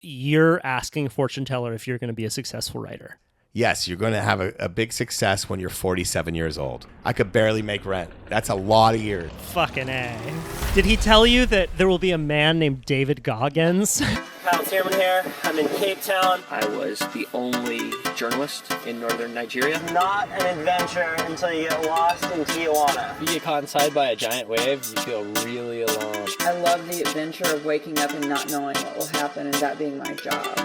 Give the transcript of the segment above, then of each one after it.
you're asking a fortune teller if you're going to be a successful writer. Yes, you're going to have a big success when you're 47 years old. I could barely make rent. That's a lot of years. Fucking A. Did he tell you that there will be a man named David Goggins? Kyle Tierman here. I'm in Cape Town. I was the only journalist in northern Nigeria. Not an adventure until you get lost in Tijuana. If you get caught inside by a giant wave, you feel really alone. I love the adventure of waking up and not knowing what will happen and that being my job.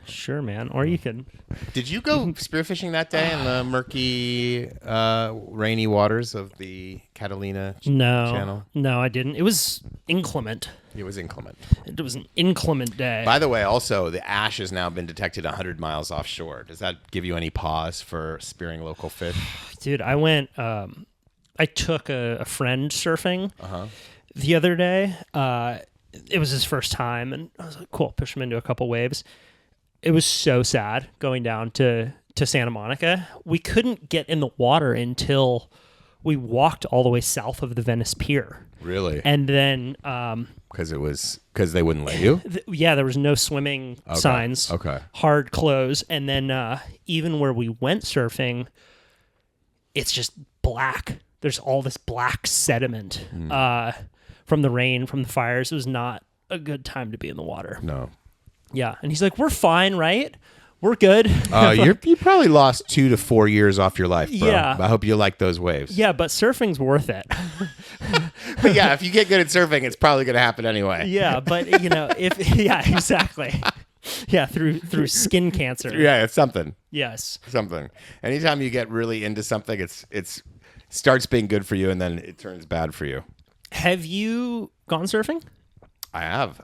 Sure, man. Or you could. Did you go spearfishing that day in the murky, rainy waters of the Catalina channel? No, I didn't. It was inclement. It was inclement. It was an inclement day. By the way, also, the ash has now been detected 100 miles offshore. Does that give you any pause for spearing local fish? Dude, I went... I took a friend surfing the other day. It was his first time, and I was like, cool, push him into a couple waves. It was so sad going down to Santa Monica. We couldn't get in the water until we walked all the way south of the Venice Pier. Really? And then... Because they wouldn't let you? Yeah, there was no swimming signs. Okay. Hard close. And then even where we went surfing, it's just black. There's all this black sediment from the rain, from the fires. It was not a good time to be in the water. No. Yeah. And he's like, we're fine, right? We're good. You probably lost 2 to 4 years off your life, bro. Yeah. I hope you like those waves. Yeah, but surfing's worth it. But yeah, if you get good at surfing, it's probably going to happen anyway. Yeah, but yeah, exactly. Yeah, through skin cancer. Yeah, it's something. Yes. Something. Anytime you get really into something, it starts being good for you and then it turns bad for you. Have you gone surfing? I have.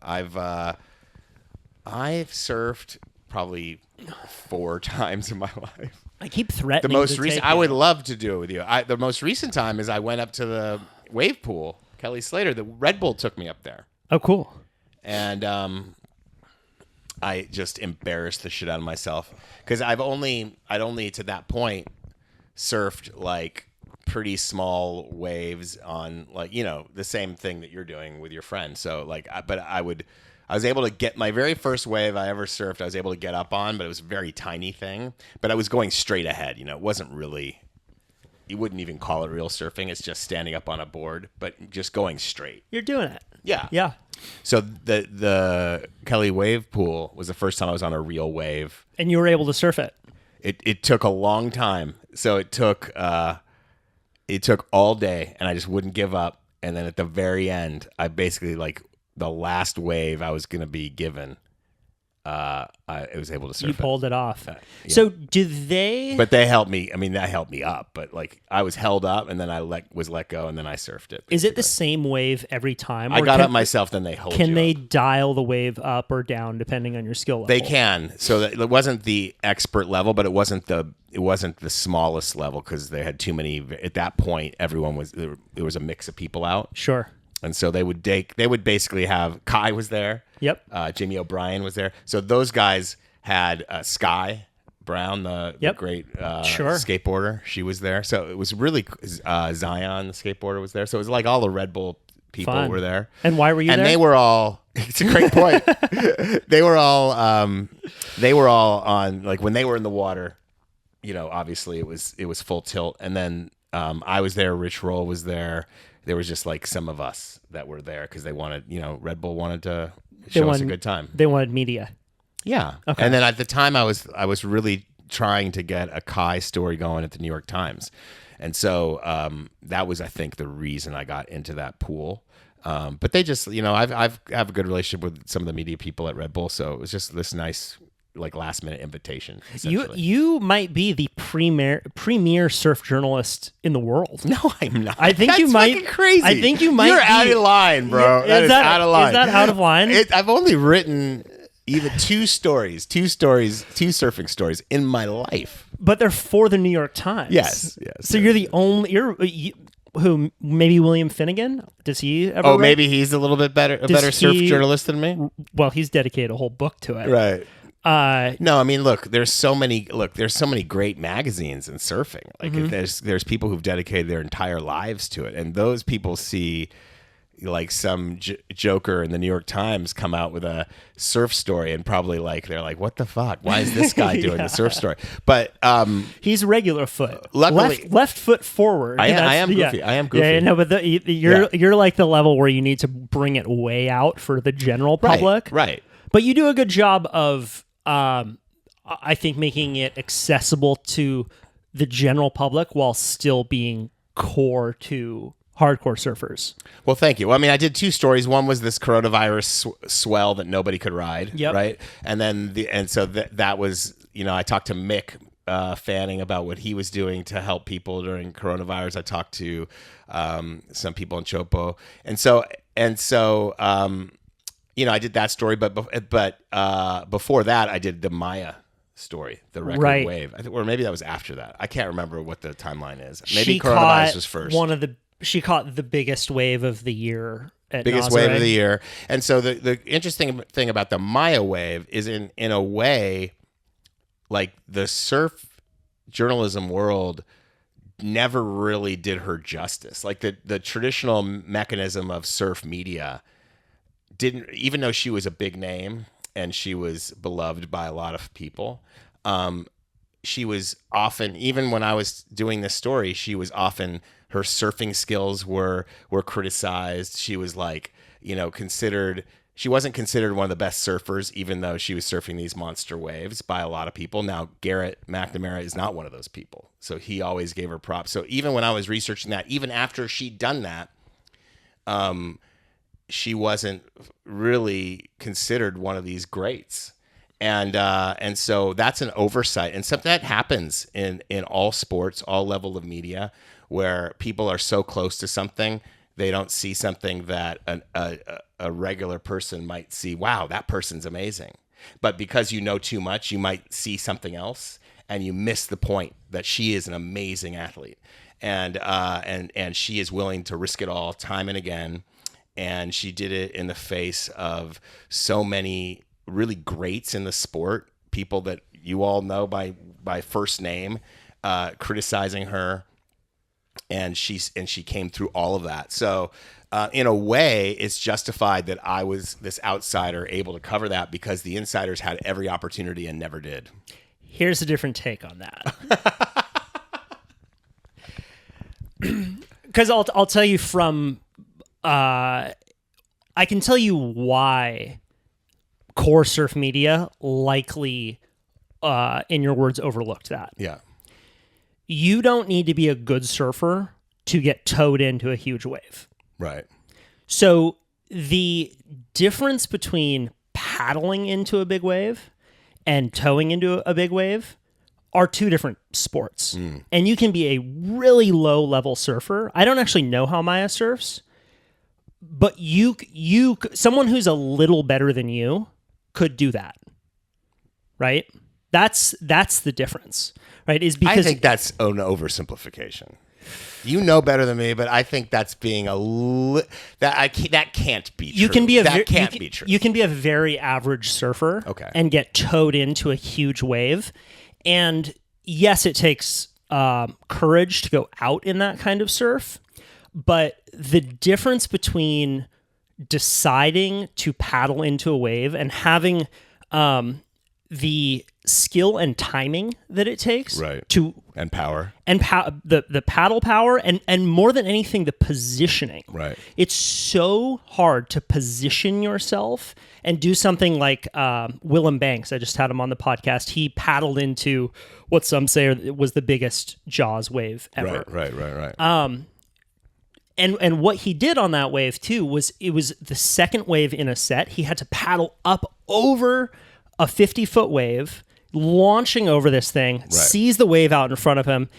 I've surfed probably 4 times in my life. I keep threatening. The most recent, I would love to do it with you. The most recent time is I went up to the wave pool. Kelly Slater, the Red Bull took me up there. Oh, cool. And I just embarrassed the shit out of myself because I'd only to that point surfed like pretty small waves on like, the same thing that you're doing with your friend. So like, I was able to get my very first wave I ever surfed. I was able to get up on, but it was a very tiny thing. But I was going straight ahead. It wasn't really. You wouldn't even call it real surfing. It's just standing up on a board, but just going straight. You're doing it. Yeah. Yeah. So the Kelly wave pool was the first time I was on a real wave, and you were able to surf it. It took a long time. So it took all day, and I just wouldn't give up. And then at the very end, I basically like. The last wave I was going to be given, I was able to surf. You pulled it off. Yeah. So did they? But they helped me. I mean, that helped me up. But like, I was held up, and then I was let go, and then I surfed it. Basically. Is it the same wave every time? I got up myself, then they hold. Can you they up. dial the wave up or down depending on your skill level? They can. So that it wasn't the expert level, but it wasn't the smallest level because they had too many. At that point, everyone was there was a mix of people out. Sure. And so they would basically have Kai was there. Yep. Jimmy O'Brien was there. So those guys had Sky Brown, the great skateboarder. She was there. So it was really Zion, the skateboarder, was there. So it was like all the Red Bull people were there. And why were you there? And they were all. It's a great point. They were all on like when they were in the water. Obviously it was full tilt. And then I was there. Rich Roll was there. There was just like some of us that were there because they wanted, Red Bull wanted to show us a good time. They wanted media. Yeah. Okay. And then at the time I was really trying to get a Kai story going at the New York Times. And so that was, I think, the reason I got into that pool. But they just, I have a good relationship with some of the media people at Red Bull. So it was just this nice like last minute invitation. You might be the premier surf journalist in the world. No, I'm not. I think That's you might. Fucking crazy. I think you might. You're be, out of line, bro. That is out of line. Is that out of line? I've only written even two surfing stories in my life. But they're for the New York Times. Yes. So you're the only. Who maybe William Finnegan? Does he ever? Maybe he's a little bit better surf journalist than me. Well, he's dedicated a whole book to it. Right. No, I mean, there's so many great magazines in surfing. Like there's people who've dedicated their entire lives to it, and those people see like some joker in the New York Times come out with a surf story, and probably they're like, what the fuck? Why is this guy doing the surf story? But he's regular foot, luckily, left foot forward. I am goofy. Yeah. I am goofy. Yeah, no, but you're like the level where you need to bring it way out for the general public, right? But you do a good job of, I think, making it accessible to the general public while still being core to hardcore surfers. Well, thank you. Well, I mean, I did 2 stories. One was this coronavirus swell that nobody could ride, right? And then that was, I talked to Mick Fanning about what he was doing to help people during coronavirus. I talked to some people in Chopo, and so I did that story, but before that, I did the Maya story, the record wave. I think, or maybe that was after that. I can't remember what the timeline is. Maybe coronavirus was first. She caught the biggest wave of the year. Biggest wave of the year. And so the interesting thing about the Maya wave is in a way, like the surf journalism world never really did her justice. Like the traditional mechanism of surf media didn't, even though she was a big name and she was beloved by a lot of people, she was often, even when I was doing this story, she was often, her surfing skills were criticized. She was she wasn't considered one of the best surfers, even though she was surfing these monster waves by a lot of people. Now, Garrett McNamara is not one of those people. So he always gave her props. So even when I was researching that, even after she'd done that, she wasn't really considered one of these greats. And so that's an oversight, and something that happens in all sports, all level of media, where people are so close to something, they don't see something that a regular person might see. Wow, that person's amazing. But because you know too much, you might see something else, and you miss the point that she is an amazing athlete, and she is willing to risk it all time and again, and she did it in the face of so many really greats in the sport, people that you all know by first name, criticizing her, and she came through all of that. So in a way, it's justified that I was this outsider able to cover that, because the insiders had every opportunity and never did. Here's a different take on that. Because I'll tell you from, I can tell you why core surf media likely, in your words, overlooked that. Yeah. You don't need to be a good surfer to get towed into a huge wave. Right. So the difference between paddling into a big wave and towing into a big wave are 2 different sports. And you can be a really low level surfer. I don't actually know how Maya surfs, but someone who's a little better than you could do that. Right? That's the difference. Right? Is because I think that's an oversimplification. You know better than me, but I think that's being that can't be true. Can't be true. You can be a very average surfer, and get towed into a huge wave. And yes, it takes courage to go out in that kind of surf, but the difference between deciding to paddle into a wave and having the skill and timing that it takes to and power and the paddle power and more than anything, the positioning. Right. It's so hard to position yourself and do something like Willem Banks. I just had him on the podcast. He paddled into what some say was the biggest Jaws wave ever. Right. And what he did on that wave too was, it was the second wave in a set. He had to paddle up over a 50-foot wave, launching over this thing, sees the wave out in front of him,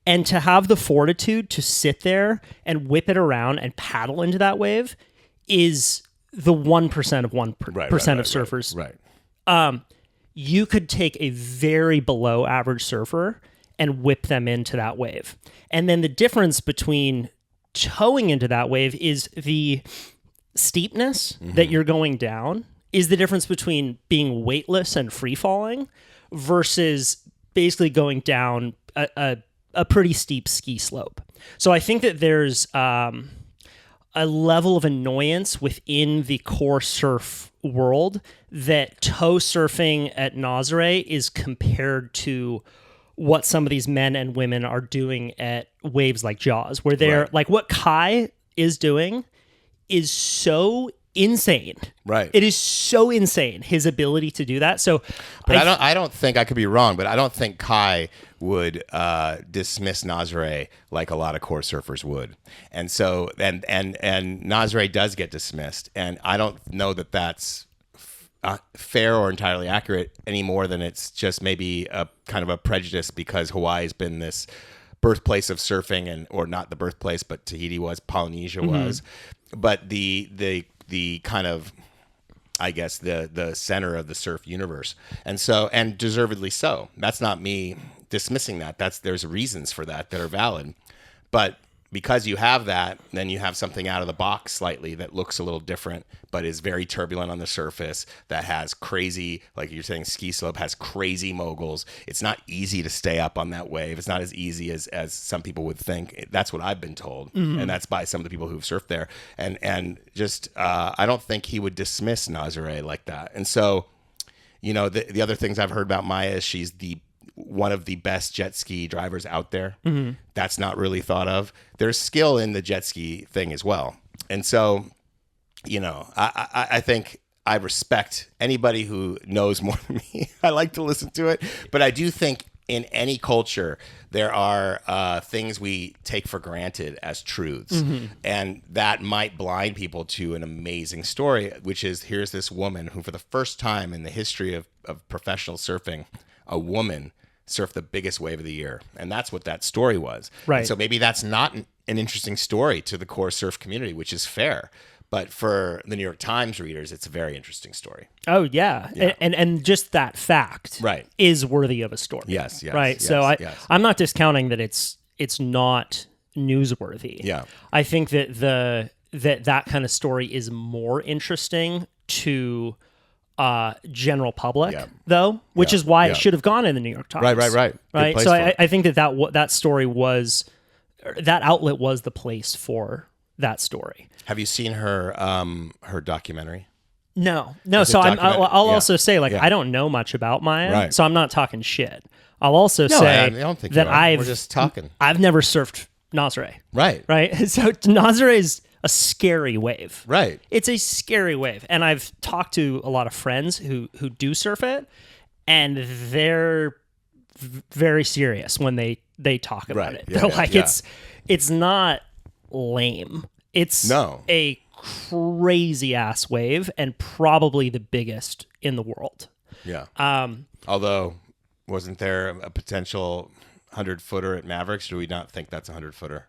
and to have the fortitude to sit there and whip it around and paddle into that wave is the 1% of 1% of surfers. Right. You could take a very below average surfer and whip them into that wave. And then the difference between towing into that wave is the steepness that you're going down is the difference between being weightless and free falling versus basically going down a pretty steep ski slope. So I think that there's a level of annoyance within the core surf world that toe surfing at Nazare is compared to what some of these men and women are doing at waves like Jaws, where they're like, what Kai is doing is so insane. Right. It is so insane, his ability to do that. So but I don't think, I could be wrong, but I don't think Kai would dismiss Nazare like a lot of core surfers would. And so and Nazare does get dismissed, and I don't know that that's fair or entirely accurate any more than it's just maybe a kind of a prejudice because Hawaii's been this birthplace of surfing, and or not the birthplace, but Tahiti was, Polynesia was, but the kind of, I guess, the center of the surf universe, and so, and deservedly so. That's not me dismissing that. There's reasons for that are valid, but because you have that, then you have something out of the box slightly that looks a little different, but is very turbulent on the surface, that has crazy, like you're saying, ski slope, has crazy moguls. It's not easy to stay up on that wave. It's not as easy as some people would think. That's what I've been told. And that's by some of the people who've surfed there. And just, I don't think he would dismiss Nazare like that. And so, you know, the other things I've heard about Maya is she's one of the best jet ski drivers out there. That's not really thought of. There's skill in the jet ski thing as well. And so, you know, I think I respect anybody who knows more than me. I like to listen to it, but I do think in any culture, there are things we take for granted as truths. And that might blind people to an amazing story, which is, here's this woman who, for the first time in the history of professional surfing, a woman surfed the biggest wave of the year. And that's what that story was. Right. And so maybe that's not an interesting story to the core surf community, which is fair. But for the New York Times readers, it's a very interesting story. Oh, yeah. And just that fact is worthy of a story. Yes. Right. Yes, so yes. I'm not discounting that it's not newsworthy. Yeah. I think that that kind of story is more interesting to general public, though, which is why it should have gone in the New York Times. Right. So I think that story was, that outlet was the place for that story. Have you seen her documentary? No. So I'll also say, like, I don't know much about Maya, so I'm not talking shit. I'll also say I don't think that we're just talking. I've never surfed Nazare. Right. So Nazare is a scary wave. Right. It's a scary wave, and I've talked to a lot of friends who do surf it, and they're very serious when they talk about it. They're like, it's not lame. It's a crazy ass wave, and probably the biggest in the world. Yeah. Although, wasn't there a potential 100-footer at Mavericks? Do we not think that's a 100-footer?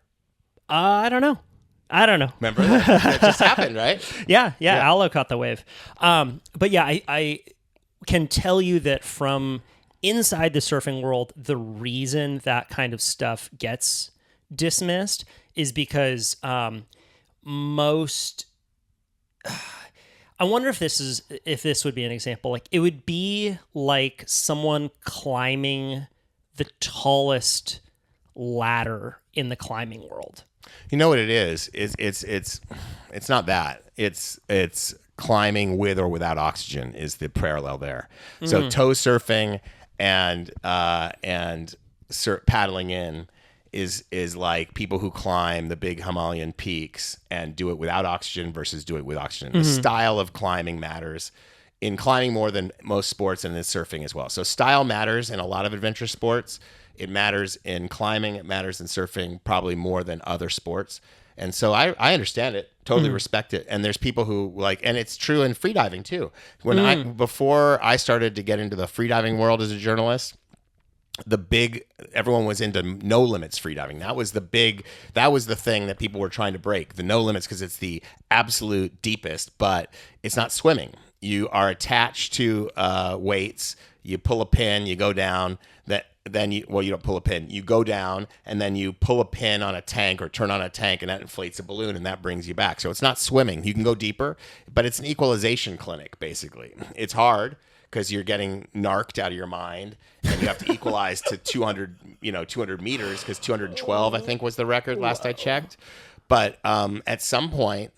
I don't know. Remember that just happened, right? Yeah. Allo caught the wave. But yeah, I can tell you that from inside the surfing world, the reason that kind of stuff gets dismissed is because most. I wonder if this would be an example. Like, it would be like someone climbing the tallest ladder in the climbing world. You know what it is? It's not that. It's climbing with or without oxygen is the parallel there. So toe surfing and paddling in is like people who climb the big Himalayan peaks and do it without oxygen versus do it with oxygen. The style of climbing matters in climbing more than most sports, and in surfing as well. So style matters in a lot of adventure sports. It matters in climbing. It matters in surfing probably more than other sports. And so I understand it, totally respect it. And there's people who like, and it's true in freediving too. Before I started to get into the freediving world as a journalist, everyone was into no limits freediving. That was the thing that people were trying to break, the no limits, because it's the absolute deepest, but it's not swimming. You are attached to weights. You pull a pin, you go down. then you don't pull a pin. You go down and then you pull a pin on a tank or turn on a tank, and that inflates a balloon and that brings you back. So it's not swimming. You can go deeper, but it's an equalization clinic, basically. It's hard because you're getting narked out of your mind, and you have to equalize to 200 meters, because 212, I think, was the record last I checked. But at some point,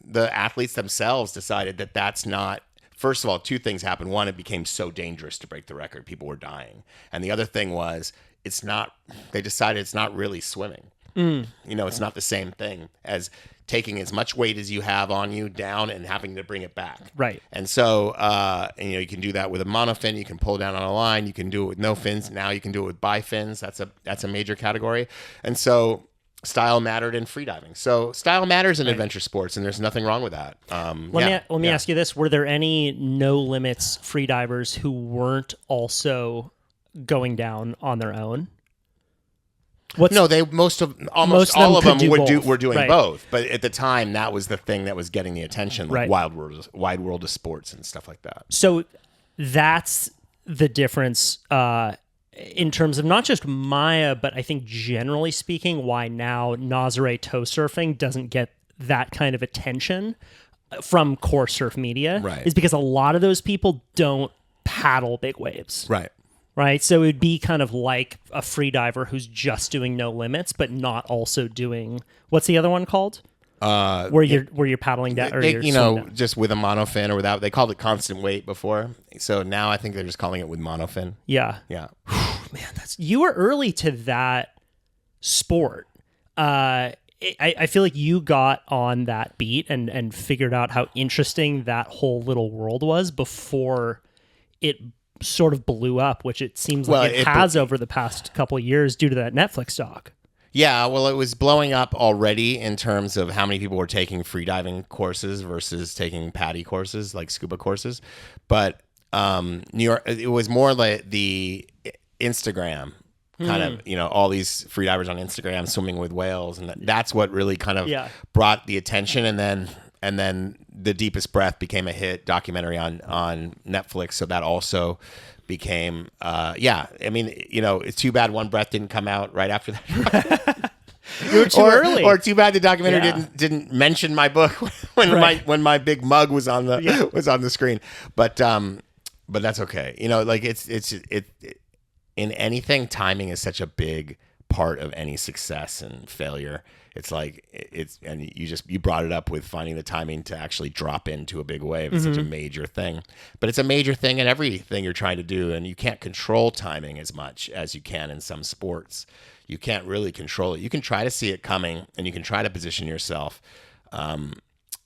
the athletes themselves decided that that's not. First of all, two things happened. One, it became so dangerous to break the record. People were dying. And the other thing was, they decided it's not really swimming. It's not the same thing as taking as much weight as you have on you down and having to bring it back. Right. And so, you can do that with a monofin. You can pull down on a line. You can do it with no fins. Now you can do it with bifins. That's a major category. And so, style mattered in freediving. So style matters in adventure sports, and there's nothing wrong with that. Let me ask you this. Were there any no limits freedivers who weren't also going down on their own? Almost all of them were doing both. But at the time, that was the thing that was getting the attention, like wide world of sports and stuff like that. So that's the difference in terms of not just Maya, but I think generally speaking, why now Nazare tow surfing doesn't get that kind of attention from core surf media is because a lot of those people don't paddle big waves. Right. So it would be kind of like a free diver who's just doing no limits, but not also doing, what's the other one called? Where you're paddling down, just with a monofin or without. They called it constant weight before, so now I think they're just calling it with monofin. Yeah. Man, you were early to that sport. I feel like you got on that beat and figured out how interesting that whole little world was before it sort of blew up, which it seems like it has over the past couple of years due to that Netflix doc. Yeah, well, it was blowing up already in terms of how many people were taking freediving courses versus taking PADI courses, like scuba courses. But New York, it was more like the Instagram kind of, all these freedivers on Instagram swimming with whales, and that's what really kind of brought the attention. And then The Deepest Breath became a hit documentary on Netflix, so that also became it's too bad One Breath didn't come out right after that. You were too early, or too bad the documentary didn't mention my book when my big mug was on the screen. But that's okay. In anything, timing is such a big part of any success and failure. It's like you brought it up with finding the timing to actually drop into a big wave. It's such a major thing, but it's a major thing in everything you're trying to do, and you can't control timing as much as you can in some sports. You can't really control it. You can try to see it coming, and you can try to position yourself.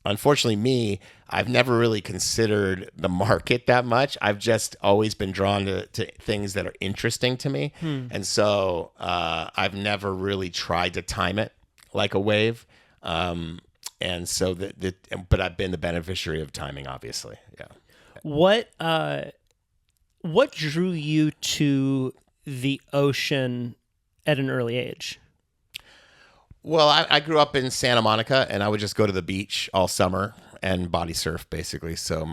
Unfortunately, I've never really considered the market that much. I've just always been drawn to things that are interesting to me, and so I've never really tried to time it like a wave, and so but I've been the beneficiary of timing, obviously. Yeah. What drew you to the ocean at an early age? Well, I grew up in Santa Monica, and I would just go to the beach all summer and body surf, basically. So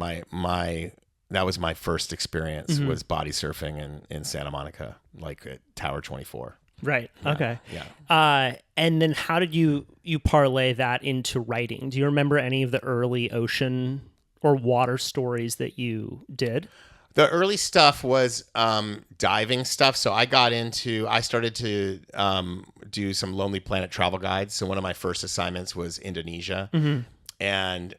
that was my first experience was body surfing in Santa Monica, like at Tower 24. Right. Yeah. Okay. Yeah. And then how did you parlay that into writing? Do you remember any of the early ocean or water stories that you did? The early stuff was diving stuff. So I started to do some Lonely Planet travel guides. So one of my first assignments was Indonesia. And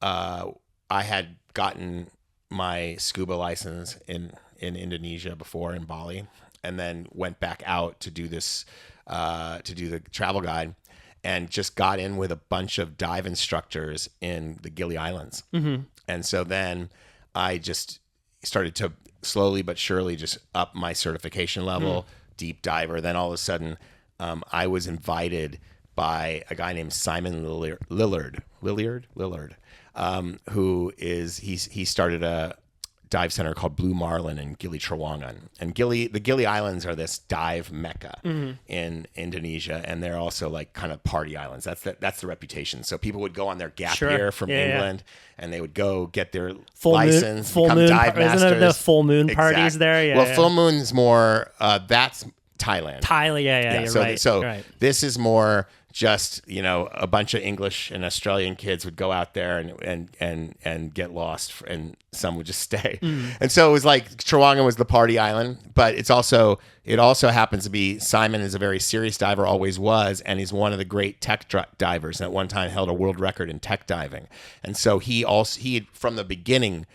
I had gotten my scuba license in Indonesia before, in Bali, and then went back out to do this, to do the travel guide, and just got in with a bunch of dive instructors in the Gili Islands. And so then I just started to slowly but surely just up my certification level, deep diver. Then all of a sudden, I was invited by a guy named Simon Lillard, who he started a dive center called Blue Marlin in Gili Trawangan. And the Gili Islands are this dive mecca in Indonesia, and they're also like kind of party islands. That's the reputation. So people would go on their gap year from England, and they would go get their license, become dive masters. Isn't it the full moon parties there? Yeah. Well, full moon's more. That's Thailand. You're so right. This is more just, a bunch of English and Australian kids would go out there and get lost, and some would just stay. And so it was like Trawangan was the party island, but it also happens to be Simon is a very serious diver, always was, and he's one of the great tech divers, and at one time held a world record in tech diving. And so he from the beginning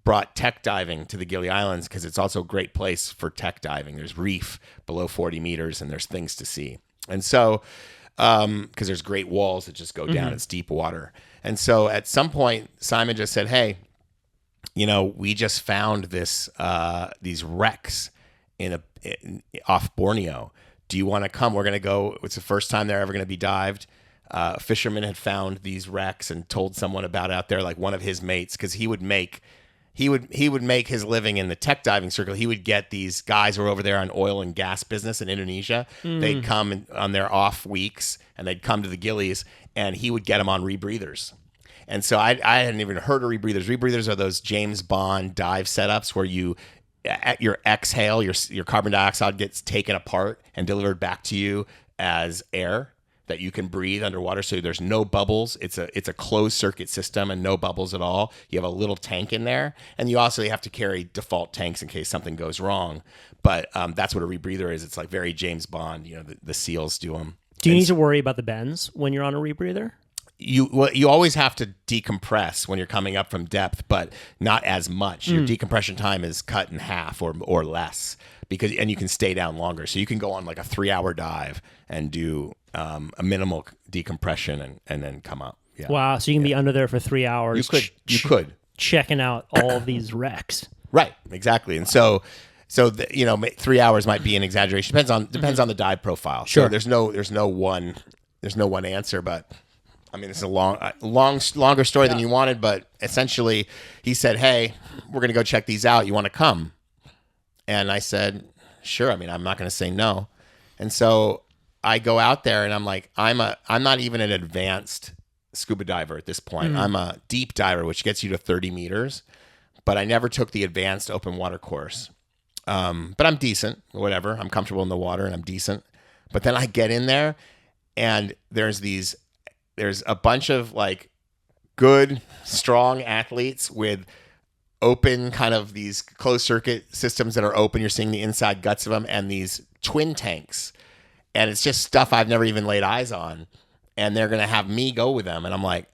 brought tech diving to the Gili Islands because it's also a great place for tech diving. There's reef below 40 meters, and there's things to see. And so because there's great walls that just go down. It's deep water. And so at some point, Simon just said, hey, we just found these wrecks off Borneo. Do you want to come? We're going to go. It's the first time they're ever going to be dived. A fisherman had found these wrecks and told someone about it out there, like one of his mates, because he would make his living in the tech diving circle. He would get these guys who are over there on oil and gas business in Indonesia. They'd come on their off weeks, and they'd come to the Gilis, and he would get them on rebreathers. And so I hadn't even heard of rebreathers. Rebreathers are those James Bond dive setups where you, at your exhale, your carbon dioxide gets taken apart and delivered back to you as air that you can breathe underwater. So there's no bubbles. It's a closed circuit system and no bubbles at all. You have a little tank in there, and you also have to carry default tanks in case something goes wrong. But that's what a rebreather is. It's like very James Bond. The SEALs do them. Do you need to worry about the bends when you're on a rebreather? You always have to decompress when you're coming up from depth, but not as much. Your decompression time is cut in half or less and you can stay down longer. So you can go on like a 3-hour dive and do a minimal decompression and then come up. Yeah. Wow. So you can be under there for 3 hours. You could checking out all of these wrecks. Right. Exactly. And so 3 hours might be an exaggeration. Depends on the dive profile. Sure. So there's no one answer, but I mean, it's a longer story than you wanted, but essentially he said, hey, we're going to go check these out. You want to come? And I said, sure. I mean, I'm not going to say no. And so I go out there and I'm like, I'm not even an advanced scuba diver at this point. I'm a deep diver, which gets you to 30 meters, but I never took the advanced open water course. But I'm decent, whatever. I'm comfortable in the water and I'm decent. But then I get in there and there's a bunch of like good, strong athletes with open kind of these closed circuit systems that are open. You're seeing the inside guts of them and these twin tanks. And it's just stuff I've never even laid eyes on. And they're going to have me go with them. And I'm like,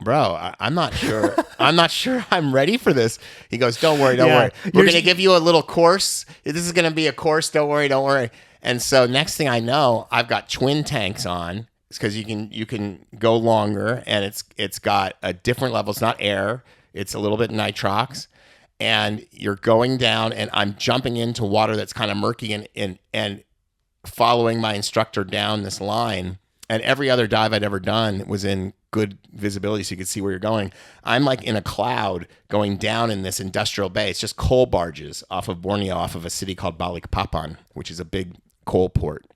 bro, I'm not sure. I'm not sure I'm ready for this. He goes, don't worry. We're going to give you a little course. This is going to be a course. Don't worry. And so next thing I know, I've got twin tanks on. It's because you can go longer, and it's got a different level. It's not air. It's a little bit nitrox. And you're going down, and I'm jumping into water that's kind of murky and following my instructor down this line. And every other dive I'd ever done was in good visibility so you could see where you're going. I'm like in a cloud going down in this industrial bay. It's just coal barges off of Borneo, off of a city called Balikpapan, which is a big coal port.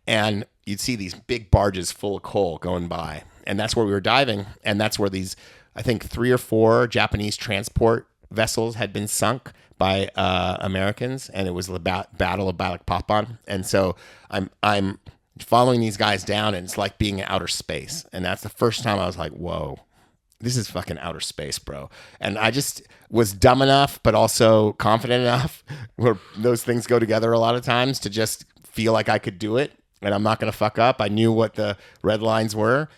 And you'd see these big barges full of coal going by. And that's where we were diving. And that's where these, I think, 3 or 4 Japanese transport vessels had been sunk by Americans. And it was the Battle of Balikpapan. And so I'm following these guys down, and it's like being in outer space. And that's the first time I was like, whoa, this is fucking outer space, bro. And I just was dumb enough, but also confident enough, where those things go together a lot of times, to just feel like I could do it and I'm not going to fuck up. I knew what the red lines were.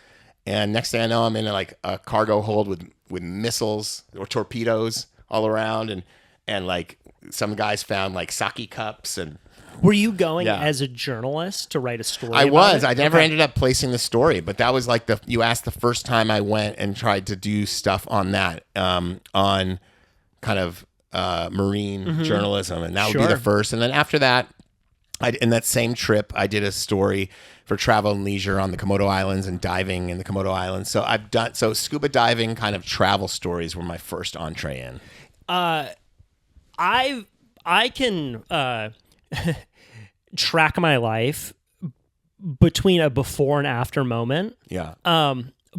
And next thing I know, I'm in like a cargo hold with missiles or torpedoes all around. And like some guys found like sake cups. And were you going as a journalist to write a story? I was. I never ended up placing the story, but that was like you asked the first time I went and tried to do stuff on that, on kind of marine journalism. And that would be the first. And then after that, in that same trip, I did a story for Travel and Leisure on the Komodo Islands and diving in the Komodo Islands. So scuba diving kind of travel stories were my first entree in. I can track my life between a before and after moment. Yeah.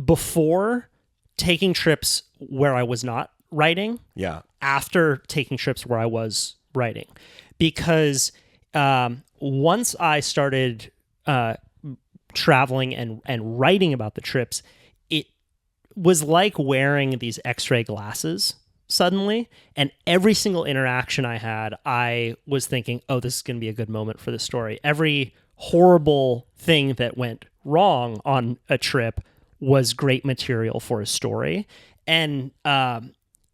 Before taking trips where I was not writing. Yeah. After taking trips where I was writing, because once I started traveling and writing about the trips, it was like wearing these X-ray glasses suddenly, and every single interaction I had, I was thinking, oh, this is going to be a good moment for the story. Every horrible thing that went wrong on a trip was great material for a story. And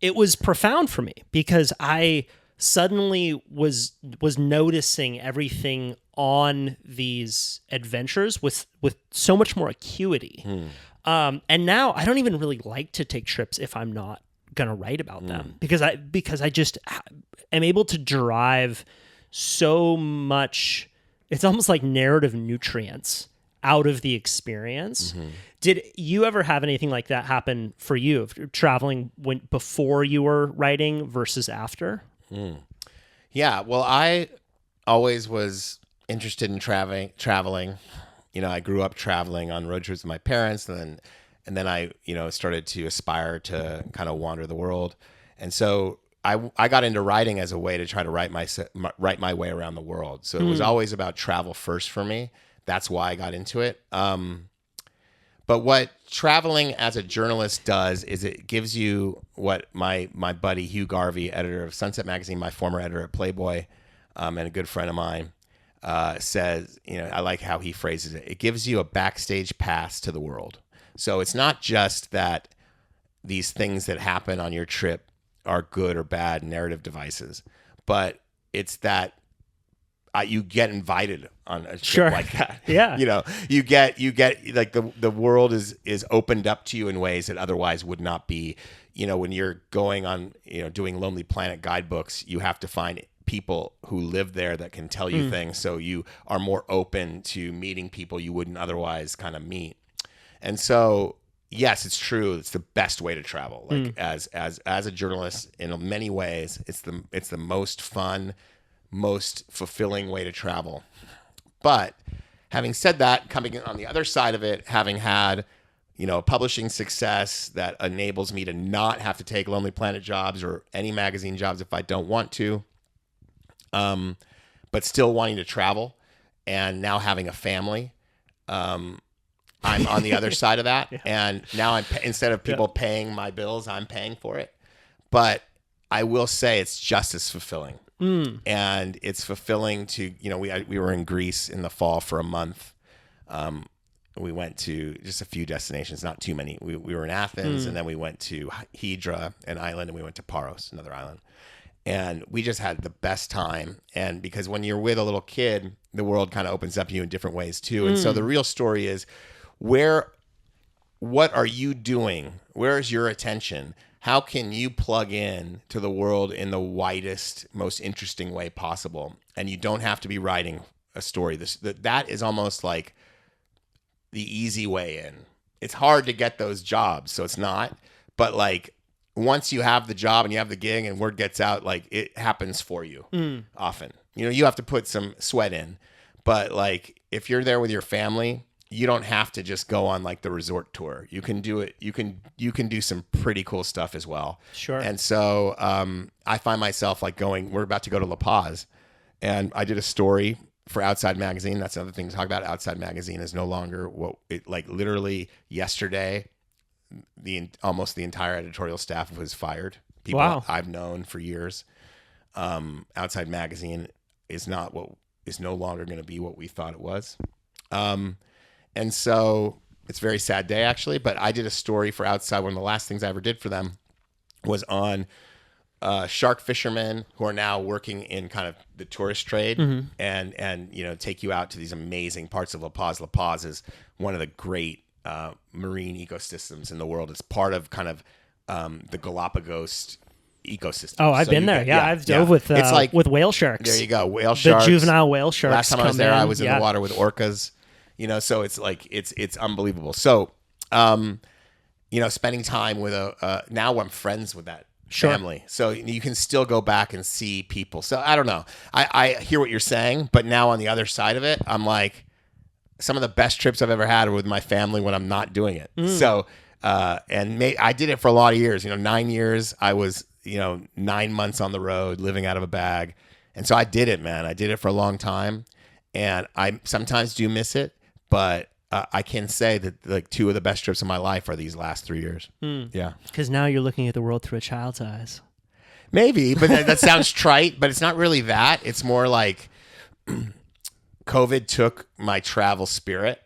it was profound for me because I suddenly was noticing everything on these adventures with so much more acuity. And now I don't even really like to take trips if I'm not gonna write about them, because I just am able to derive so much. It's almost like narrative nutrients out of the experience. Did you ever have anything like that happen for you, traveling before you were writing versus after? Yeah. Well, I always was interested in traveling. You know, I grew up traveling on road trips with my parents, and then I, started to aspire to kind of wander the world. And so I got into writing as a way to try to write my way around the world. So it was always about travel first for me. That's why I got into it. But what traveling as a journalist does is it gives you what my buddy Hugh Garvey, editor of Sunset Magazine, my former editor at Playboy, and a good friend of mine, says, I like how he phrases it. It gives you a backstage pass to the world. So it's not just that these things that happen on your trip are good or bad narrative devices, but it's that you get invited on a trip like that. Yeah. You get like the world is opened up to you in ways that otherwise would not be. When you're going on, doing Lonely Planet guidebooks, you have to find people who live there that can tell you things. So you are more open to meeting people you wouldn't otherwise kind of meet. And so, yes, it's true. It's the best way to travel. Like as a journalist, in many ways, it's the most fun, most fulfilling way to travel. But having said that, coming in on the other side of it, having had, a publishing success that enables me to not have to take Lonely Planet jobs or any magazine jobs if I don't want to, but still wanting to travel, and now having a family, I'm on the other side of that. Yeah. And now instead of people paying my bills, I'm paying for it. But I will say it's just as fulfilling. And it's fulfilling to, we were in Greece in the fall for a month. We went to just a few destinations, not too many. We were in Athens, and then we went to Hydra, an island, and we went to Paros, another island. And we just had the best time. And because when you're with a little kid, the world kind of opens up to you in different ways too. And so the real story is, what are you doing? Where is your attention? How can you plug in to the world in the widest, most interesting way possible? And you don't have to be writing a story. That is almost like the easy way in. It's hard to get those jobs, so it's not. But like once you have the job and you have the gig and word gets out, like it happens for you often. You have to put some sweat in. But like if you're there with your family, you don't have to just go on like the resort tour. You can do it. You can do some pretty cool stuff as well. Sure. And so I find myself like we're about to go to La Paz, and I did a story for Outside Magazine. That's another thing to talk about. Outside Magazine is no longer literally yesterday, almost the entire editorial staff was fired. People I've known for years. Outside Magazine is no longer going to be what we thought it was. And so it's a very sad day, actually. But I did a story for Outside. One of the last things I ever did for them was on shark fishermen who are now working in kind of the tourist trade and take you out to these amazing parts of La Paz. La Paz is one of the great marine ecosystems in the world. It's part of kind of the Galapagos ecosystem. Oh, I've been there. I've dove with it's like, with whale sharks. There you go, whale sharks. The juvenile whale sharks. Last time I was there, I was in the water with orcas. So it's like it's unbelievable. So, spending time with now I'm friends with that family. So you can still go back and see people. So I don't know. I hear what you're saying, but now on the other side of it, I'm like, some of the best trips I've ever had are with my family when I'm not doing it. So, I did it for a lot of years, 9 years. I was, 9 months on the road living out of a bag. And so I did it, man. I did it for a long time. And I sometimes do miss it, but I can say that like 2 of the best trips of my life are these last 3 years. Yeah. Because now you're looking at the world through a child's eyes. Maybe, but that sounds trite, but it's not really that. It's more like COVID took my travel spirit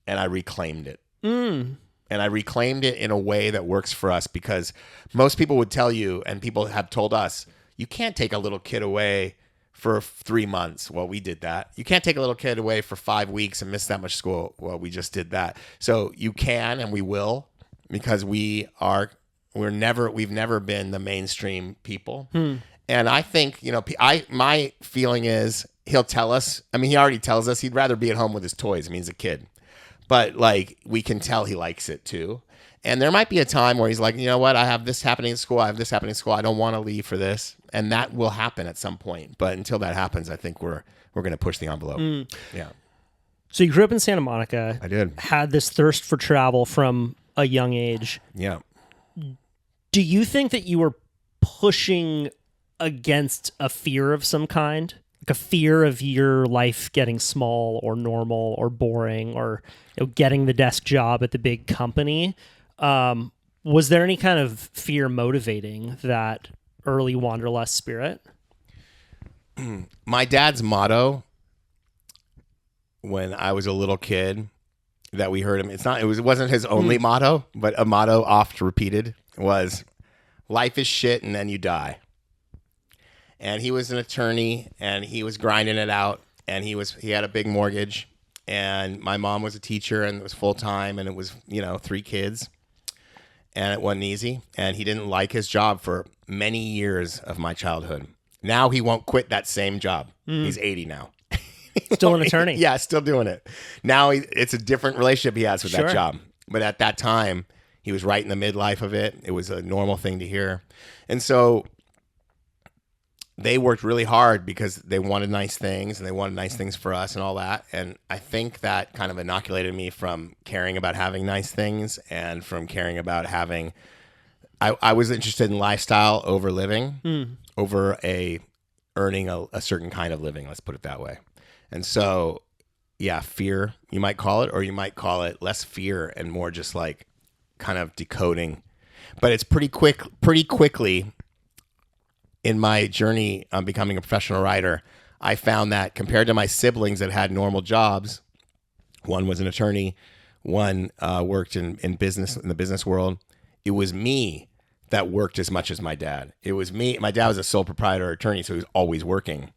and I reclaimed it. And I reclaimed it in a way that works for us, because most people would tell you, and people have told us, you can't take a little kid away for 3 months. Well, we did that. You can't take a little kid away for 5 weeks and miss that much school. Well, we just did that. So you can, and we will, because we've never been the mainstream people. And I think, my feeling is he'll tell us, he already tells us he'd rather be at home with his toys. He's a kid, but like, we can tell he likes it too. And there might be a time where he's like, you know what? I have this happening in school. I have this happening in school. I don't want to leave for this. And that will happen at some point. But until that happens, I think we're going to push the envelope. Yeah. So you grew up in Santa Monica. I did. Had this thirst for travel from a young age. Yeah. Do you think that you were pushing against a fear of some kind? Like a fear of your life getting small or normal or boring, or getting the desk job at the big company? Was there any kind of fear motivating that early wanderlust spirit? My dad's motto when I was a little kid that we heard him, it wasn't his only motto, but a motto oft repeated was, life is shit and then you die. And he was an attorney and he was grinding it out, and he had a big mortgage, and my mom was a teacher and it was full time, and it was, 3 kids, and it wasn't easy. And he didn't like his job for many years of my childhood. Now he won't quit that same job. He's 80 now. Still an attorney. Yeah, still doing it. Now it's a different relationship he has with that job. But at that time, he was right in the midlife of it. It was a normal thing to hear. And so they worked really hard because they wanted nice things, and they wanted nice things for us and all that. And I think that kind of inoculated me from caring about having nice things, and from caring about having, I was interested in lifestyle over living, over earning a certain kind of living, let's put it that way. And so, yeah, fear, you might call it, or you might call it less fear and more just like kind of decoding. But it's pretty quickly in my journey on becoming a professional writer, I found that compared to my siblings that had normal jobs, one was an attorney, one worked in the business world, it was me that worked as much as my dad. It was me. My dad was a sole proprietor attorney, so he was always working.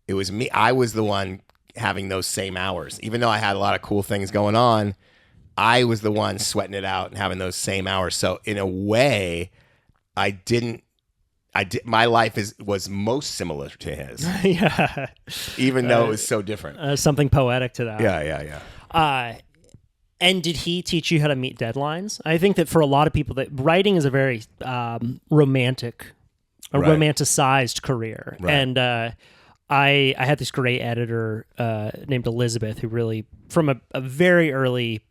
It was me. I was the one having those same hours. Even though I had a lot of cool things going on, I was the one sweating it out and having those same hours. So in a way, my life was most similar to his. Yeah. Even though it was so different. Something poetic to that. Yeah. And did he teach you how to meet deadlines? I think that for a lot of people, that writing is a very romanticized career. Right. And I had this great editor named Elizabeth, who really, from a very early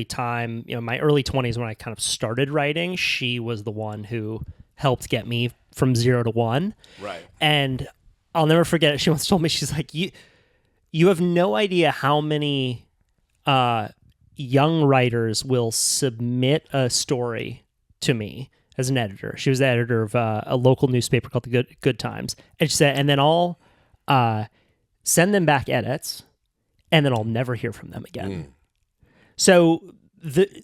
time, my early 20s when I kind of started writing, she was the one who helped get me from 0 to 1. Right. And I'll never forget it. She once told me, she's like, you have no idea how many young writers will submit a story to me as an editor. She was the editor of a local newspaper called The Good Times. And she said, and then I'll send them back edits, and then I'll never hear from them again. So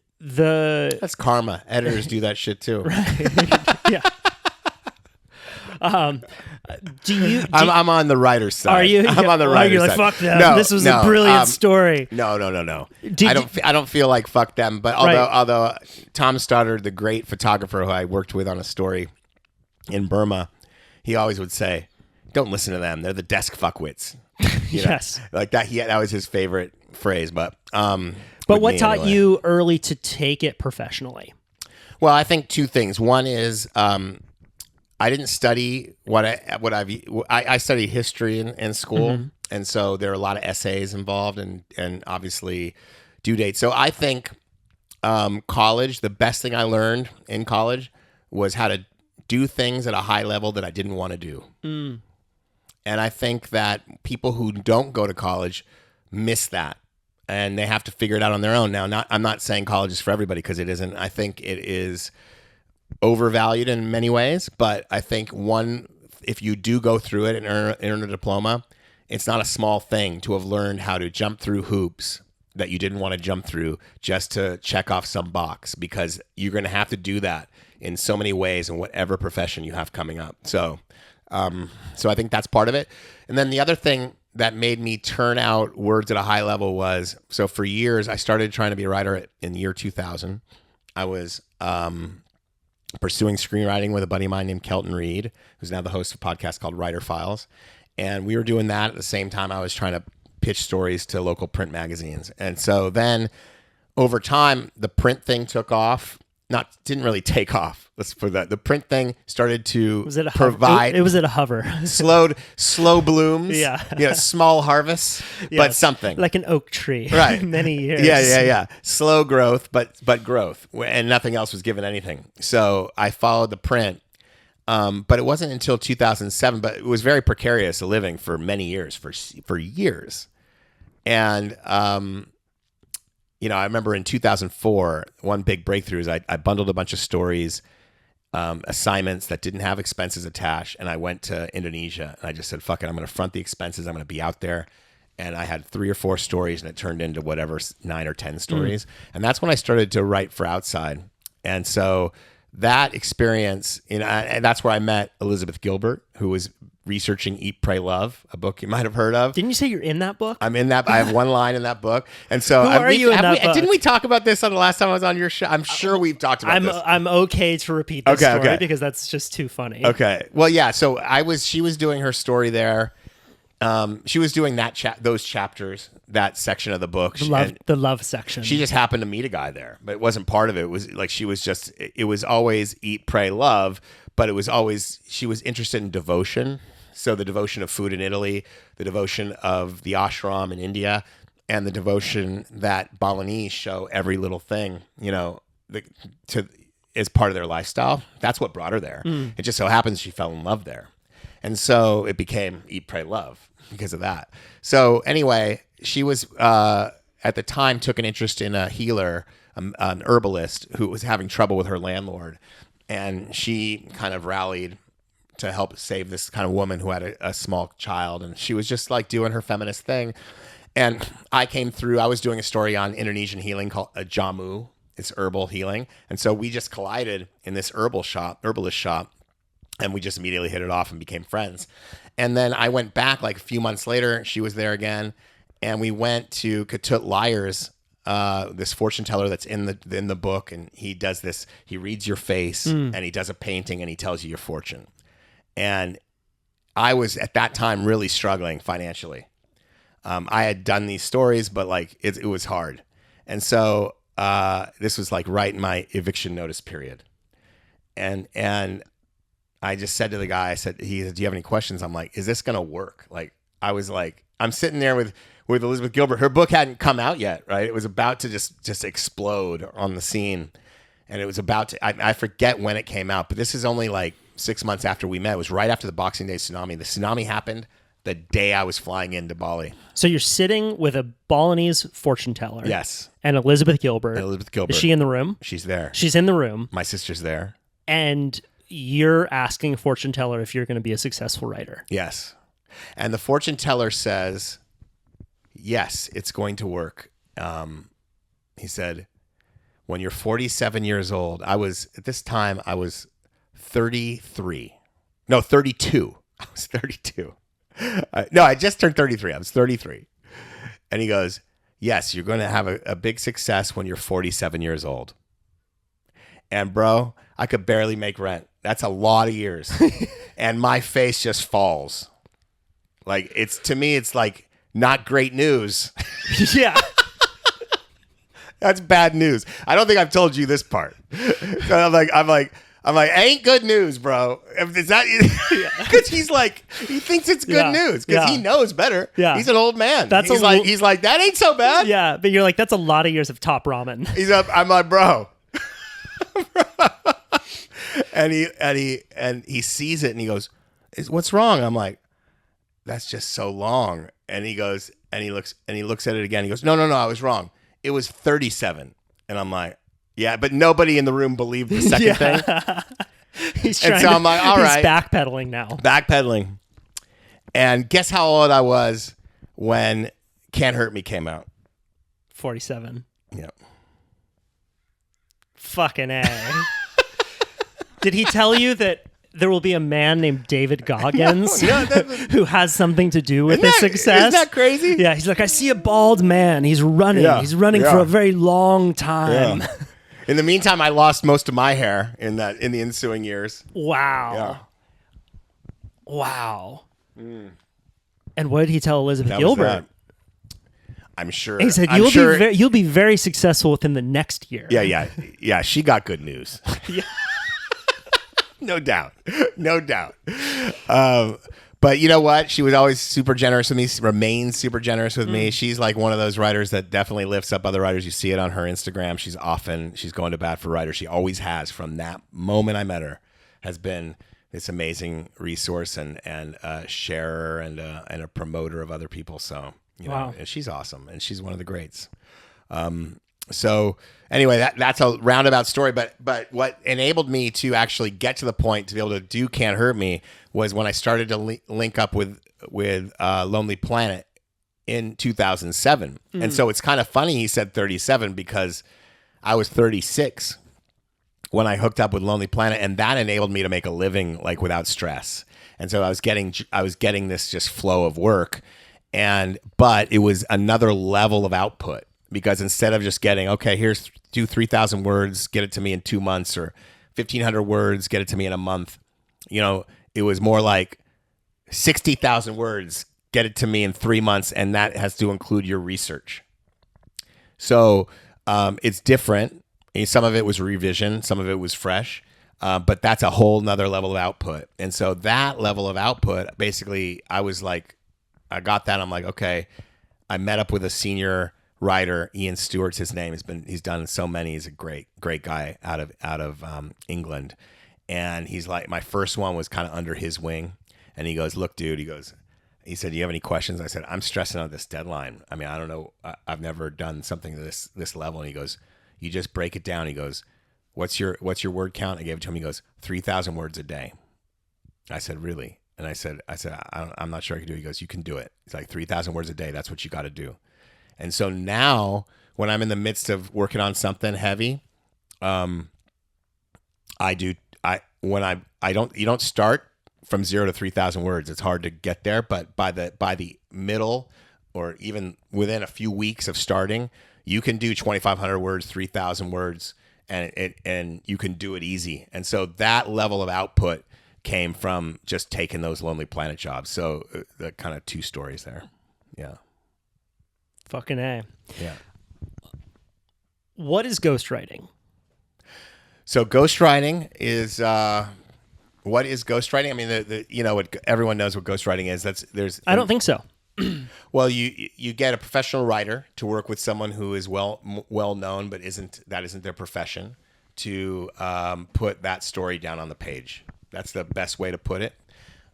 that's karma. Editors do that shit too. Right. Yeah. I'm on the writer's side. Are you? I'm on the writer's you're like, side. fuck them. This was a brilliant story. No. I don't feel like fuck them. But although Tom Stoddard, the great photographer who I worked with on a story in Burma, he always would say, "Don't listen to them. They're the desk fuckwits." Yes, like that. That was his favorite phrase. But what taught you early to take it professionally? Well, I think 2 things. One is I didn't study I studied history in school, and so there are a lot of essays involved, and obviously due dates. So I think college, the best thing I learned in college was how to do things at a high level that I didn't want to do. And I think that people who don't go to college miss that, and they have to figure it out on their own. Now, I'm not saying college is for everybody, because it isn't. I think it is overvalued in many ways, but I think if you do go through it and earn a diploma, it's not a small thing to have learned how to jump through hoops that you didn't want to jump through just to check off some box, because you're going to have to do that in so many ways in whatever profession you have coming up. So I think that's part of it. And then the other thing that made me turn out words at a high level was, so for years, I started trying to be a writer in the year 2000. I was pursuing screenwriting with a buddy of mine named Kelton Reed, who's now the host of a podcast called Writer Files. And we were doing that at the same time I was trying to pitch stories to local print magazines. And so then over time, the print thing took off. Didn't really take off. Let's put that. The print thing started to provide. It was at a hover. slow blooms. Yeah. Small harvests, but something. Like an oak tree. Right. Many years. Yeah. Slow growth, but growth, and nothing else was given anything. So I followed the print, but it wasn't until 2007. But it was very precarious a living for many years, for years, and I remember in 2004, one big breakthrough is I bundled a bunch of stories, assignments that didn't have expenses attached, and I went to Indonesia, and I just said, fuck it, I'm going to front the expenses, I'm going to be out there. And I had 3 or 4 stories, and it turned into whatever, 9 or 10 stories. And that's when I started to write for Outside. And so that experience, and that's where I met Elizabeth Gilbert, who was researching Eat, Pray, Love, a book you might have heard of. Didn't you say you're in that book? I'm in that. I have one line in that book. And so, Who are you in that book? Didn't we talk about this on the last time I was on your show? I'm sure we've talked about this. I'm okay to repeat this story because that's just too funny. Okay. Well, yeah. So she was doing her story there. She was doing those chapters, that section of the book. The love section. She just happened to meet a guy there, but it wasn't part of it. It was like it was always Eat, Pray, Love, but it was always, she was interested in devotion. So the devotion of food in Italy, the devotion of the ashram in India, and the devotion that Balinese show every little thing, as part of their lifestyle. That's what brought her there. It just so happens she fell in love there. And so it became Eat, Pray, Love because of that. So anyway, she was, at the time, took an interest in a healer, an herbalist who was having trouble with her landlord. And she kind of rallied to help save this kind of woman who had a small child. And she was just like doing her feminist thing. And I came through, I was doing a story on Indonesian healing called a jamu. It's herbal healing. And so we just collided in this herbalist shop. And we just immediately hit it off and became friends. And then I went back like a few months later. She was there again. And we went to Ketut Liars, this fortune teller that's in the book. And he does this. He reads your face and he does a painting and he tells you your fortune. And I was at that time really struggling financially. I had done these stories, but like it was hard. And so this was like right in my eviction notice period. And I just said to the guy, I said, do you have any questions? I'm like, is this going to work? Like, I was like, I'm sitting there with Elizabeth Gilbert. Her book hadn't come out yet, right? It was about to just explode on the scene. And it was about to, I forget when it came out, but this is only like 6 months after we met. It was right after the Boxing Day tsunami. The tsunami happened the day I was flying into Bali. So you're sitting with a Balinese fortune teller. Yes. And Elizabeth Gilbert. Is she in the room? She's there. She's in the room. My sister's there. And you're asking a fortune teller if you're going to be a successful writer. Yes. And the fortune teller says, yes, it's going to work. He said, when you're 47 years old, at this time, I was 32. I was 32. No, I just turned 33. I was 33. And he goes, yes, you're going to have a big success when you're 47 years old. And bro, I could barely make rent. That's a lot of years. And my face just falls. Like, to me, it's like not great news. Yeah. That's bad news. I don't think I've told you this part. So I'm like, I'm like, ain't good news, bro. Is that because he's like, he thinks it's good news because he knows better. Yeah. He's an old man. That's he's like, that ain't so bad. Yeah, but you're like, that's a lot of years of top ramen. He's up. I'm like, bro. and he sees it and he goes, what's wrong? I'm like, that's just so long. And he goes, and he looks at it again. He goes, no, I was wrong. It was 37. And I'm like, yeah, but nobody in the room believed the second thing. I'm like, all right. He's backpedaling now. Backpedaling. And guess how old I was when Can't Hurt Me came out? 47. Yeah. Fucking A. Did he tell you that there will be a man named David Goggins who has something to do with his success? Isn't that crazy? Yeah, he's like, I see a bald man. He's running. Yeah. He's running for a very long time. Yeah. In the meantime, I lost most of my hair in the ensuing years. Wow. Yeah. Wow. And what did he tell Elizabeth That Gilbert? was that. I'm sure. He said, you'll be very successful within the next year. Yeah. She got good news. Yeah. No doubt. But you know what? She was always super generous with me, remains super generous with me. She's like one of those writers that definitely lifts up other writers. You see it on her Instagram. She's going to bat for writers. She always has, from that moment I met her, has been this amazing resource and sharer and a promoter of other people. So, wow. She's awesome. And she's one of the greats. So anyway, that's a roundabout story, but what enabled me to actually get to the point to be able to do Can't Hurt Me was when I started to link up with Lonely Planet in 2007. And so it's kind of funny he said 37 because I was 36 when I hooked up with Lonely Planet, and that enabled me to make a living like without stress. And so I was getting this just flow of work, but it was another level of output. Because instead of just getting, okay, do 3,000 words, get it to me in 2 months, or 1,500 words, get it to me in a month, it was more like 60,000 words, get it to me in 3 months, and that has to include your research. So it's different. Some of it was revision, some of it was fresh, but that's a whole nother level of output. And so that level of output, basically, I got that. I'm like, okay, I met up with a senior writer, Ian Stewart's his name. He's done so many. He's a great guy out of England. And he's like, my first one was kind of under his wing. And he goes, look, dude, he said, do you have any questions? I said, I'm stressing on this deadline. I mean, I don't know. I've never done something to this level. And he goes, you just break it down. He goes, what's your word count? I gave it to him. He goes, 3,000 words a day. I said, really? And I said, I'm not sure I can do it. He goes, you can do it. It's like 3,000 words a day. That's what you got to do. And so now when I'm in the midst of working on something heavy, you don't start from 0 to 3,000 words. It's hard to get there, but by the middle, or even within a few weeks of starting, you can do 2,500 words, 3,000 words, and you can do it easy. And so that level of output came from just taking those Lonely Planet jobs. So the kind of two stories there. Yeah. Fucking A. Yeah. What is ghostwriting? So ghostwriting is what is ghostwriting? I mean, what everyone knows what ghostwriting is. I don't think so. Well, you get a professional writer to work with someone who is well known, but isn't their profession, to put that story down on the page. That's the best way to put it.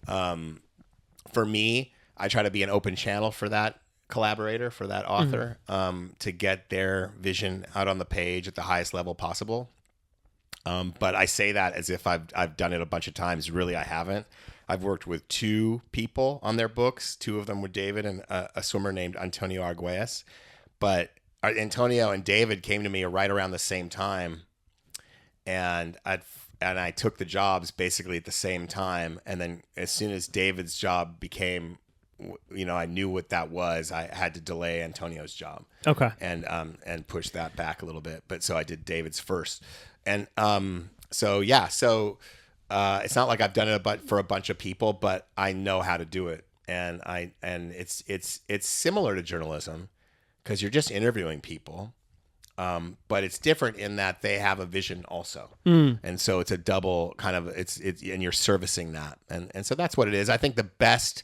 For me, I try to be an open channel for that collaborator, for that author, to get their vision out on the page at the highest level possible. But I say that as if I've done it a bunch of times. Really, I haven't. I've worked with 2 people on their books. 2 of them were David and a swimmer named Antonio Arguelles. But Antonio and David came to me right around the same time, and I took the jobs basically at the same time. And then as soon as David's job became, I knew what that was, I had to delay Antonio's job. Okay. And push that back a little bit. But so I did David's first. And so it's not like I've done it for a bunch of people, but I know how to do it. And it's similar to journalism because you're just interviewing people. But it's different in that they have a vision also, and so it's a double kind of it's and you're servicing that, and so that's what it is. I think the best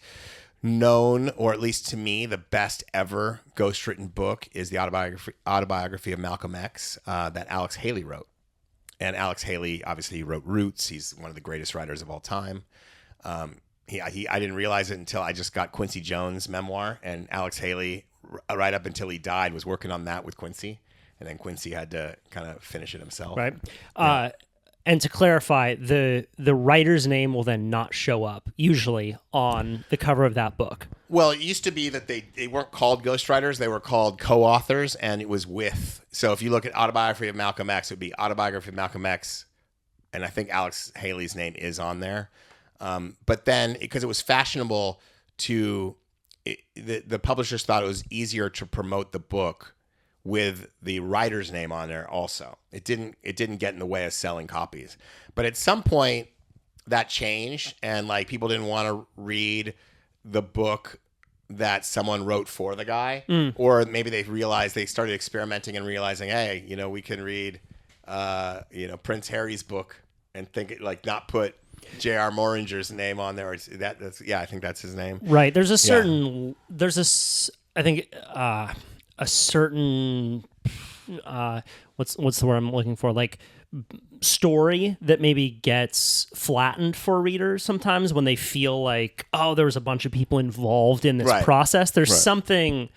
known, or at least to me, the best ever ghostwritten book is the autobiography of Malcolm X that Alex Haley wrote. And Alex Haley, obviously, he wrote Roots. He's one of the greatest writers of all time. I didn't realize it until I just got Quincy Jones' memoir, and Alex Haley, right up until he died, was working on that with Quincy, and then Quincy had to kind of finish it himself. Right. Yeah. And to clarify, the writer's name will then not show up, usually, on the cover of that book. Well, it used to be that they weren't called ghostwriters, they were called co-authors, and it was with. So if you look at Autobiography of Malcolm X, it would be Autobiography of Malcolm X, and I think Alex Haley's name is on there. But then, because it was fashionable the publishers thought it was easier to promote the book with the writer's name on there also. It didn't get in the way of selling copies. But at some point that changed, and like people didn't want to read the book that someone wrote for the guy, or maybe they started experimenting and realizing, hey, we can read Prince Harry's book and think like not put J.R. Moringer's name on there. I think that's his name. Right. There's a certain a certain what's the word I'm looking for, like story that maybe gets flattened for readers sometimes when they feel like, oh, there was a bunch of people involved in this process. There's something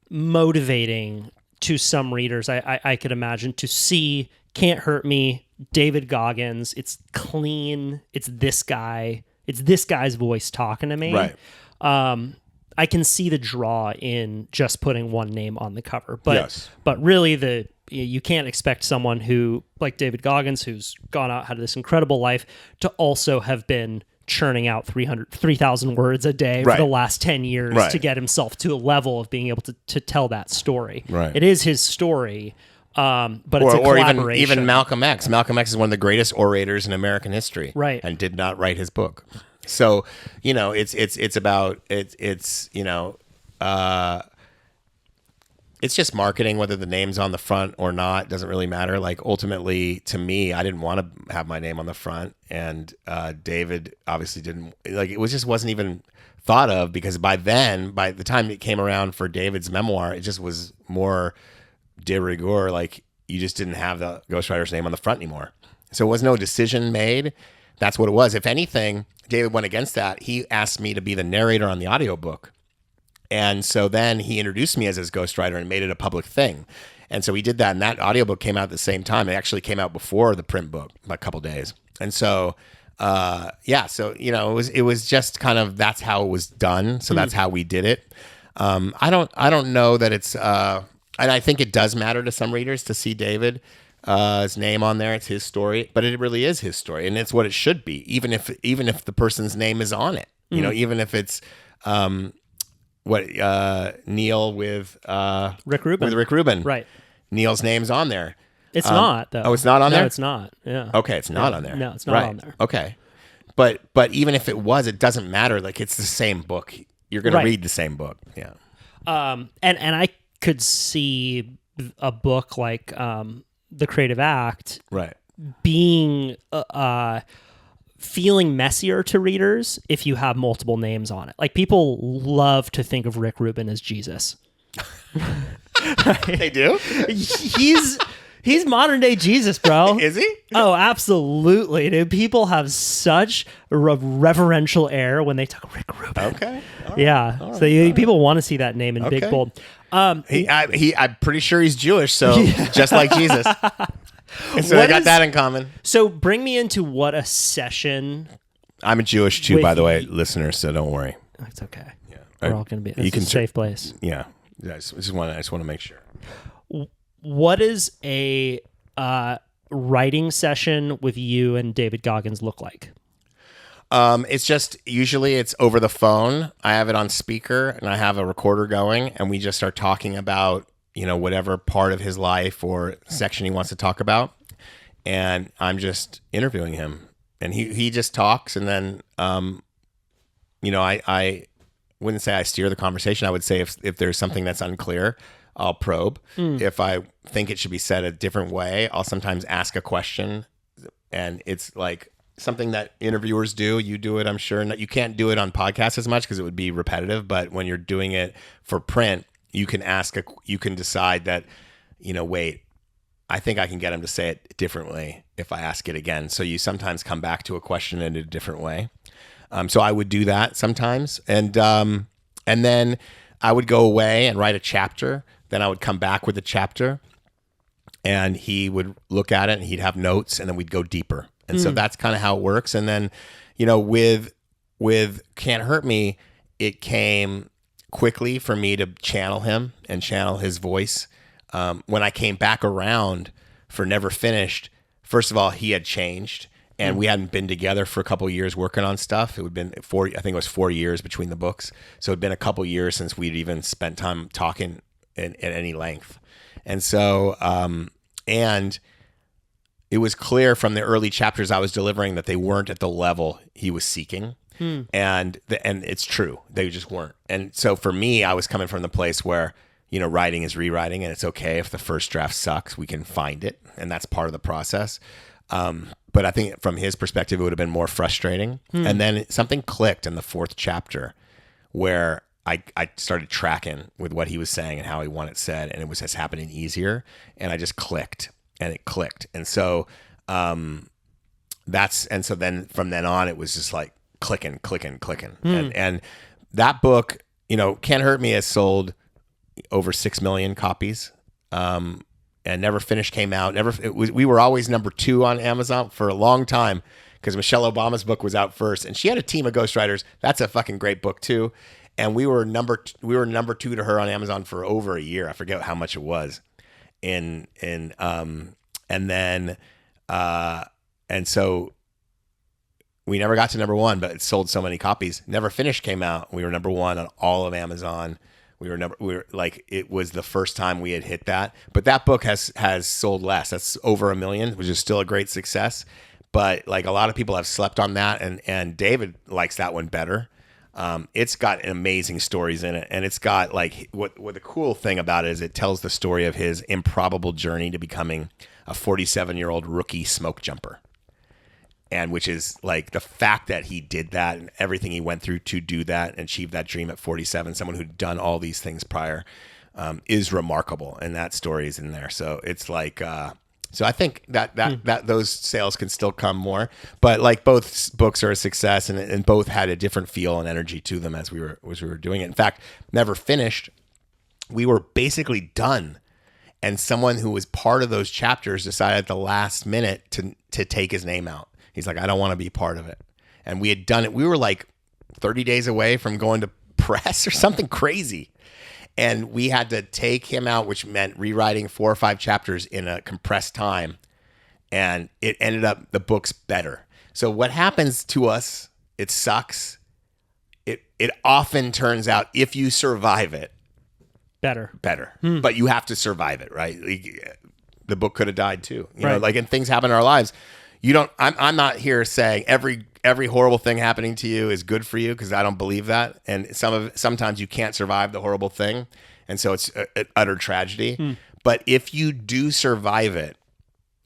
motivating to some readers, I could imagine, to see Can't Hurt Me, David Goggins. It's clean. It's this guy's voice talking to me. Right. I can see the draw in just putting one name on the cover, but really you can't expect someone who, like David Goggins, who's gone out, had this incredible life, to also have been churning out 3,000 words a day for the last 10 years to get himself to a level of being able to tell that story. Right. It is his story, but it's a collaboration. Or even Malcolm X. Malcolm X is one of the greatest orators in American history, right? And did not write his book. So, it's just marketing, whether the name's on the front or not, doesn't really matter. Like ultimately to me, I didn't want to have my name on the front, and David obviously didn't, like, it wasn't even thought of, because by the time it came around for David's memoir, it just was more de rigueur. Like you just didn't have the ghostwriter's name on the front anymore. So it was no decision made. That's what it was. If anything, David went against that. He asked me to be the narrator on the audiobook. And so then he introduced me as his ghostwriter and made it a public thing. And so he did that, and that audiobook came out at the same time. It actually came out before the print book by a couple days. And so, it was just kind of, that's how it was done. So that's how we did it. I don't know that it's, and I think it does matter to some readers to see David his name on there. It's his story, but it really is his story, and it's what it should be, even if the person's name is on it. Even if it's Neil with Rick Rubin. With Rick Rubin, right? Neil's name's on there. It's not though. Oh, it's not on there. No, it's not. Yeah. Okay, it's not on there. No, it's not on there. Okay, but even if it was, it doesn't matter. Like it's the same book. You're going to read the same book. Yeah. And I could see a book like The Creative Act, being feeling messier to readers if you have multiple names on it. Like people love to think of Rick Rubin as Jesus. They do? He's modern day Jesus, bro. Is he? Oh, absolutely, dude. People have such a reverential air when they talk Rick Rubin. Okay. All right. Yeah. All right. So people want to see that name in big bold. I'm pretty sure he's Jewish, so just like Jesus. And so they got that in common. So bring me into what a session. I'm a Jewish too, by the way, listeners, so don't worry. It's okay. Yeah. We're all going to be a safe place. Yeah. I just want to make sure. What does a writing session with you and David Goggins look like? It's just usually it's over the phone. I have it on speaker and I have a recorder going, and we just start talking about, whatever part of his life or section he wants to talk about. And I'm just interviewing him, and he just talks. And then, I wouldn't say I steer the conversation. I would say if there's something that's unclear, I'll probe. If I think it should be said a different way, I'll sometimes ask a question, and it's like something that interviewers do. You do it, I'm sure. You can't do it on podcasts as much because it would be repetitive, but when you're doing it for print, you can decide that, wait, I think I can get him to say it differently if I ask it again. So you sometimes come back to a question in a different way. So I would do that sometimes. And then I would go away and write a chapter. Then I would come back with a chapter, and he would look at it and he'd have notes, and then we'd go deeper. And so that's kind of how it works. And then, with Can't Hurt Me, it came quickly for me to channel him and channel his voice. When I came back around for Never Finished, first of all, he had changed, and we hadn't been together for a couple of years working on stuff. It would have been I think it was 4 years between the books. So it'd been a couple of years since we'd even spent time talking at any length. And so, and it was clear from the early chapters I was delivering that they weren't at the level he was seeking. And it's true. They just weren't. And so for me, I was coming from the place where, writing is rewriting, and it's okay if the first draft sucks, we can find it. And that's part of the process. But I think from his perspective, it would have been more frustrating. And then something clicked in the 4th chapter where I started tracking with what he was saying and how he wanted it said, and it was just happening easier. And I just clicked, and it clicked. And so then from then on, it was just like clicking. And that book, Can't Hurt Me has sold over 6 million copies. And Never Finished came out. We were always number 2 on Amazon for a long time because Michelle Obama's book was out first, and she had a team of ghostwriters. That's a fucking great book too. And we were number 2 to her on Amazon for over a year. I forget how much it was. And so we never got to number 1, but it sold so many copies. Never Finished came out. We were number 1 on all of Amazon. It was the first time we had hit that. But that book has sold less. That's over 1 million, which is still a great success. But like a lot of people have slept on that, and David likes that one better. It's got amazing stories in it, and it's got like what the cool thing about it is it tells the story of his improbable journey to becoming a 47-year-old rookie smoke jumper. And which is like the fact that he did that and everything he went through to do that and achieve that dream at 47, someone who'd done all these things prior, is remarkable. And that story is in there. So it's like, so I think that those sales can still come more, but like both books are a success, and both had a different feel and energy to them as we were doing it. In fact, Never Finished, we were basically done. And someone who was part of those chapters decided at the last minute to take his name out. He's like, I don't want to be part of it. And we had done it. We were like 30 days away from going to press or something crazy. And we had to take him out, which meant rewriting 4 or 5 chapters in a compressed time. And it ended up the book's better. So what happens to us, it sucks. It often turns out if you survive it, better. But you have to survive it, right? The book could have died too. You know, like, and things happen in our lives. I'm not here saying every horrible thing happening to you is good for you, because I don't believe that. And sometimes you can't survive the horrible thing, and so it's an utter tragedy. But if you do survive it,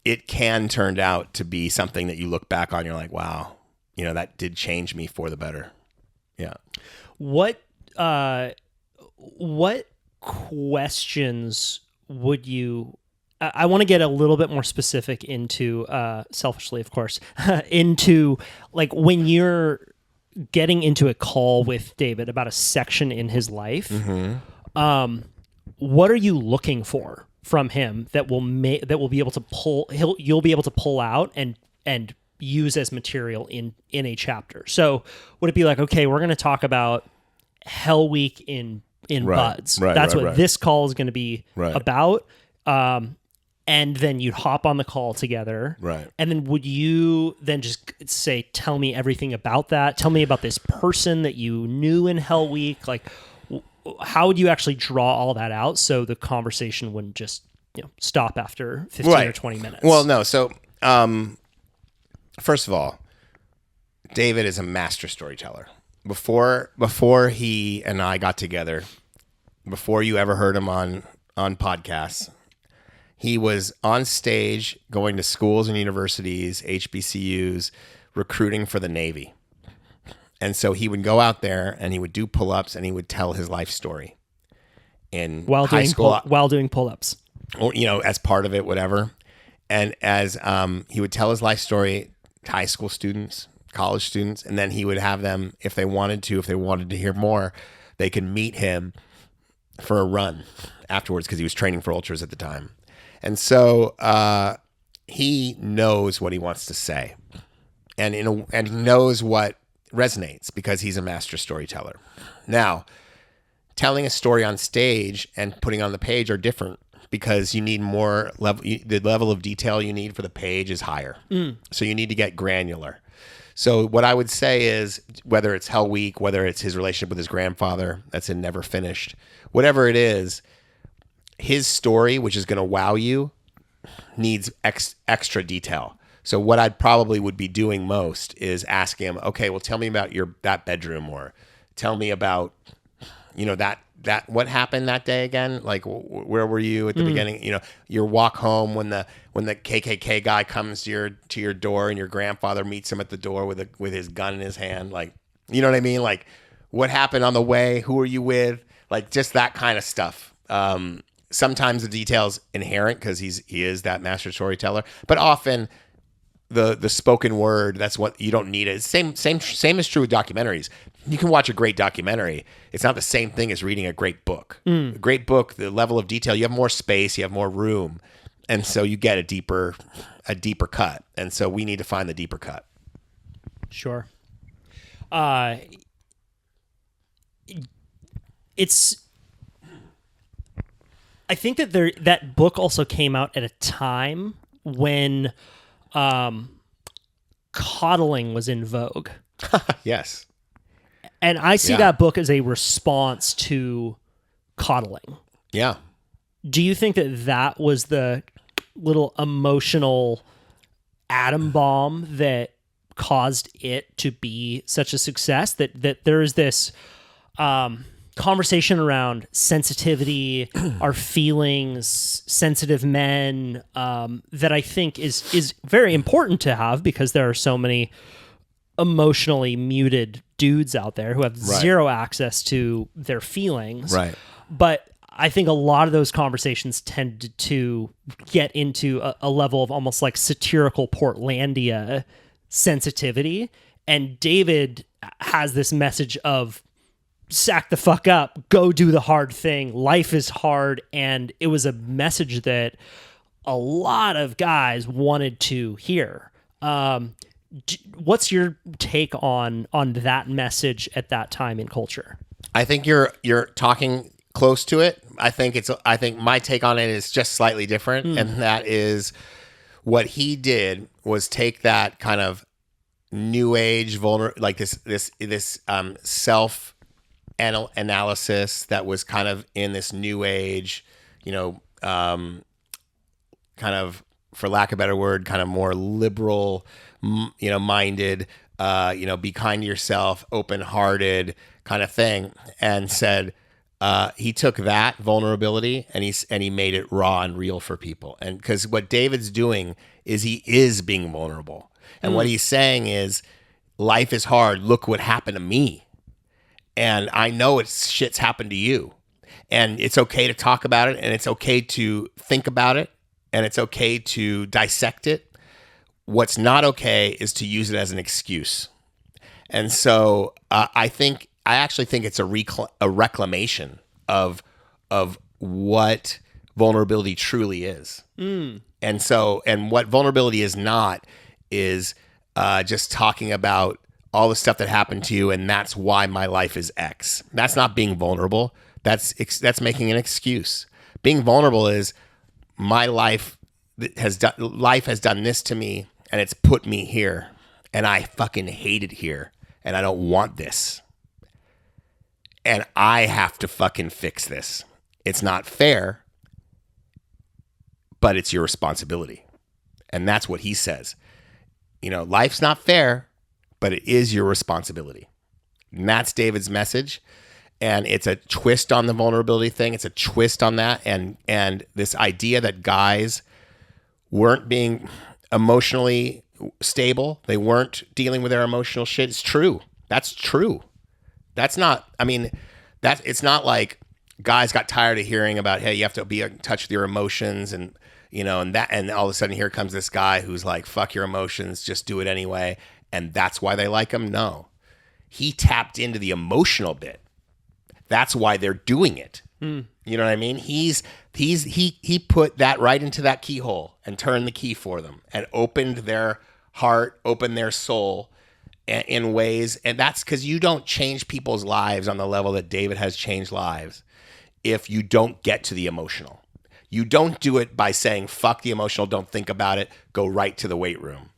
it can turn out to be something that you look back on and you're like, wow, that did change me for the better. Yeah. What questions would you... I want to get a little bit more specific into, selfishly, of course, into like when you're getting into a call with David about a section in his life. What are you looking for from him that will be able to pull? You'll be able to pull out and use as material in a chapter. So would it be like, okay, we're going to talk about Hell Week in Buds. That's what this call is going to be about. And then you'd hop on the call together. Right. And then would you then just say, tell me everything about that? Tell me about this person that you knew in Hell Week. Like, how would you actually draw all that out so the conversation wouldn't just stop after 15 or 20 minutes? Well, no. So, first of all, David is a master storyteller. Before he and I got together, before you ever heard him on on podcasts. He was on stage going to schools and universities, HBCUs, recruiting for the Navy. And so he would go out there and he would do pull-ups and he would tell his life story in high school. While doing pull-ups. Or, as part of it, whatever. And as he would tell his life story to high school students, college students, and then he would have them, if they wanted to hear more, they could meet him for a run afterwards because he was training for ultras at the time. And so he knows what he wants to say, and he knows what resonates because he's a master storyteller. Now, telling a story on stage and putting it on the page are different because you need more level. The level of detail you need for the page is higher, so you need to get granular. So what I would say is, whether it's Hell Week, whether it's his relationship with his grandfather that's in Never Finished, whatever it is, his story, which is going to wow you, needs extra detail. So what I probably would be doing most is asking him, okay, well, tell me about that bedroom, or tell me about, that what happened that day again? Like, where were you at the beginning? Your walk home when the KKK guy comes to your door and your grandfather meets him at the door with his gun in his hand. Like, you know what I mean? Like, what happened on the way? Who are you with? Like, just that kind of stuff. Sometimes the detail's inherent because he is that master storyteller, but often the spoken word, that's what you don't need it. Same is true with documentaries. You can watch a great documentary. It's not the same thing as reading a great book. A great book, the level of detail, you have more space, you have more room, and so you get a deeper cut. And so we need to find the deeper cut. Sure. I think that that book also came out at a time when coddling was in vogue. Yes. And I see that book as a response to coddling. Yeah. Do you think that was the little emotional atom bomb that caused it to be such a success? That there is this conversation around sensitivity, our feelings, sensitive men, that I think is very important to have because there are so many emotionally muted dudes out there who have zero access to their feelings. Right. But I think a lot of those conversations tend to get into a level of almost like satirical Portlandia sensitivity. And David has this message of sack the fuck up, go do the hard thing. Life is hard. And it was a message that a lot of guys wanted to hear. What's your take on that message at that time in culture? I think you're talking close to it. I think my take on it is just slightly different, and that is what he did was take that kind of new age like this self analysis that was kind of in this new age, kind of, for lack of a better word, kind of more liberal, minded, be kind to yourself, open-hearted kind of thing, and said he took that vulnerability and he made it raw and real for people. And because what David's doing is he is being vulnerable, and what he's saying is, life is hard. Look what happened to me, and I know shit's happened to you, and it's okay to talk about it, and it's okay to think about it, and it's okay to dissect it. What's not okay is to use it as an excuse. And so I actually think it's a reclamation of what vulnerability truly is. And what vulnerability is not is just talking about all the stuff that happened to you, and that's why my life is X. That's not being vulnerable. That's making an excuse. Being vulnerable is, my life has done this to me, and it's put me here, and I fucking hate it here, and I don't want this, and I have to fucking fix this. It's not fair, but it's your responsibility. And that's what he says. Life's not fair, but it is your responsibility. And that's David's message. and it's a twist on the vulnerability thing. It's a twist on that, and this idea that guys weren't being emotionally stable, they weren't dealing with their emotional shit. It's true. That's true. That's not. I mean, it's not like guys got tired of hearing about, hey, you have to be in touch with your emotions, and and all of a sudden here comes this guy who's like, fuck your emotions, just do it anyway, and that's why they like him. No, he tapped into the emotional bit. That's why they're doing it. You know what I mean? He put that right into that keyhole and turned the key for them and opened their heart, opened their soul in ways. And that's because you don't change people's lives on the level that David has changed lives if you don't get to the emotional. You don't do it by saying, fuck the emotional, don't think about it, go right to the weight room.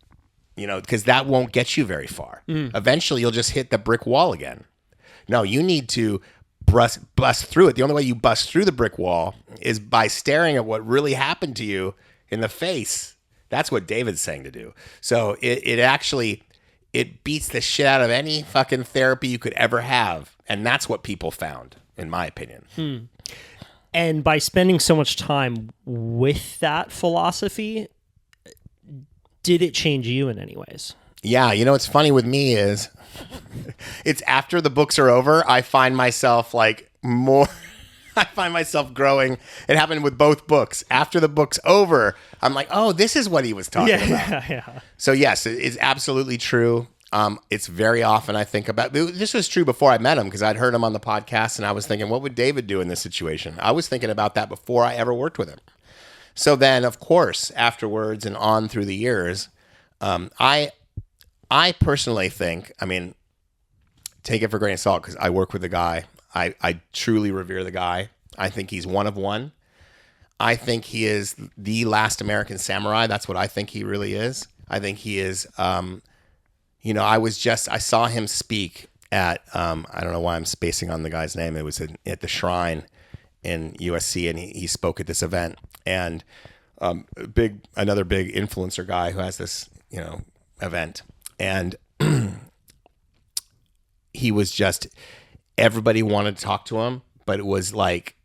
Because that won't get you very far. Eventually, you'll just hit the brick wall again. No, you need to bust through it. The only way you bust through the brick wall is by staring at what really happened to you in the face. That's what David's saying to do. So it beats the shit out of any fucking therapy you could ever have. And that's what people found, in my opinion. And by spending so much time with that philosophy, did it change you in any ways? Yeah, what's funny with me is it's after the books are over, I find myself I find myself growing. It happened with both books. After the book's over, I'm like, oh, this is what he was talking about. Yeah. So yes, it's absolutely true. It's very often I think about, this was true before I met him because I'd heard him on the podcast and I was thinking, what would David do in this situation? I was thinking about that before I ever worked with him. So then, of course, afterwards and on through the years, I personally think, take it for a grain of salt because I work with the guy. I truly revere the guy. I think he's one of one. I think he is the last American samurai. That's what I think he really is. I think he is, I saw him speak at, I don't know why I'm spacing on the guy's name. It was at the Shrine in USC, and he spoke at this event. And another big influencer guy who has this, event. And he was just, everybody wanted to talk to him, but it was like,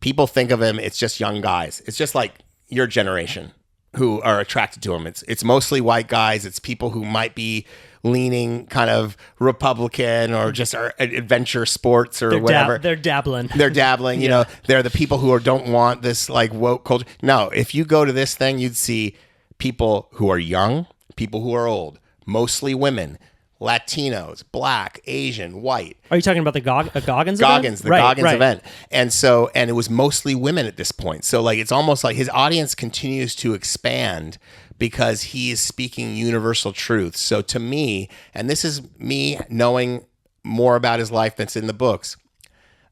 people think of him, it's just young guys. It's just like your generation who are attracted to him. It's mostly white guys. It's people who might be leaning kind of Republican or just are adventure sports or whatever. They're dabbling. They're dabbling. They're the people who don't want this like woke culture. No, if you go to this thing, you'd see people who are young, people who are old, mostly women, Latinos, Black, Asian, white. Are you talking about the Goggins Goggins, event? the Goggins event. And it was mostly women at this point. So like, it's almost like his audience continues to expand because he is speaking universal truths. So to me, and this is me knowing more about his life that's in the books,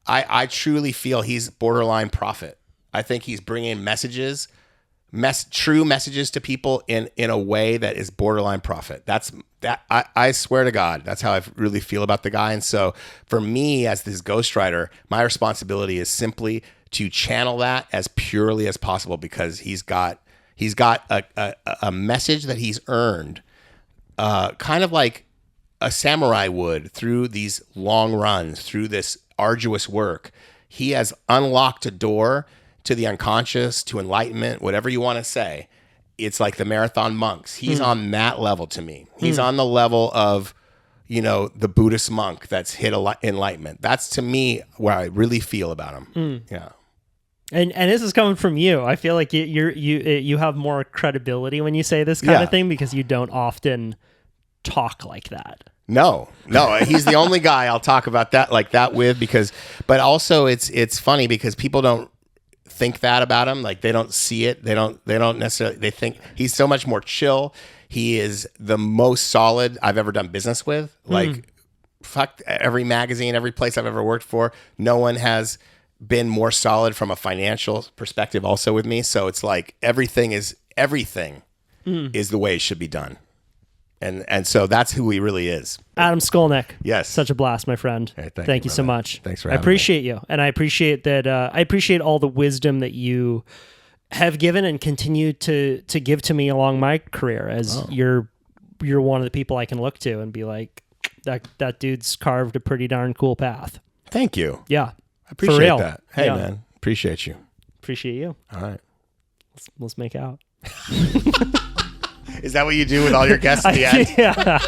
I truly feel he's borderline prophet. I think he's bringing true messages to people in a way that is borderline prophet. I swear to God, that's how I really feel about the guy. And so for me as this ghostwriter, my responsibility is simply to channel that as purely as possible because he's got a message that he's earned, kind of like a samurai would through these long runs, through this arduous work. He has unlocked a door to the unconscious, to enlightenment, whatever you want to say. It's like the marathon monks. He's on that level to me. He's on the level of, the Buddhist monk that's hit enlightenment. That's to me where I really feel about him. Yeah. And this is coming from you. I feel like you have more credibility when you say this kind of thing because you don't often talk like that. No, he's the only guy I'll talk about that like that with but also it's funny because people don't think that about him. Like they don't see it. They don't necessarily, they think he's so much more chill. He is the most solid I've ever done business with. Like fuck every magazine, every place I've ever worked for. No one has been more solid from a financial perspective also with me. So it's like everything is the way it should be done. And so that's who he really is. Adam Skolnick. Yes. Such a blast, my friend. Hey, thank you so much. Thanks for having me. I appreciate you. And I appreciate that. I appreciate all the wisdom that you have given and continue to give to me along my career as you're one of the people I can look to and be like, that dude's carved a pretty darn cool path. Thank you. Yeah. I appreciate For real. that. Hey, Yeah. man. Appreciate you. Appreciate you. All right. Let's make out. Is that what you do with all your guests at the end? Yeah.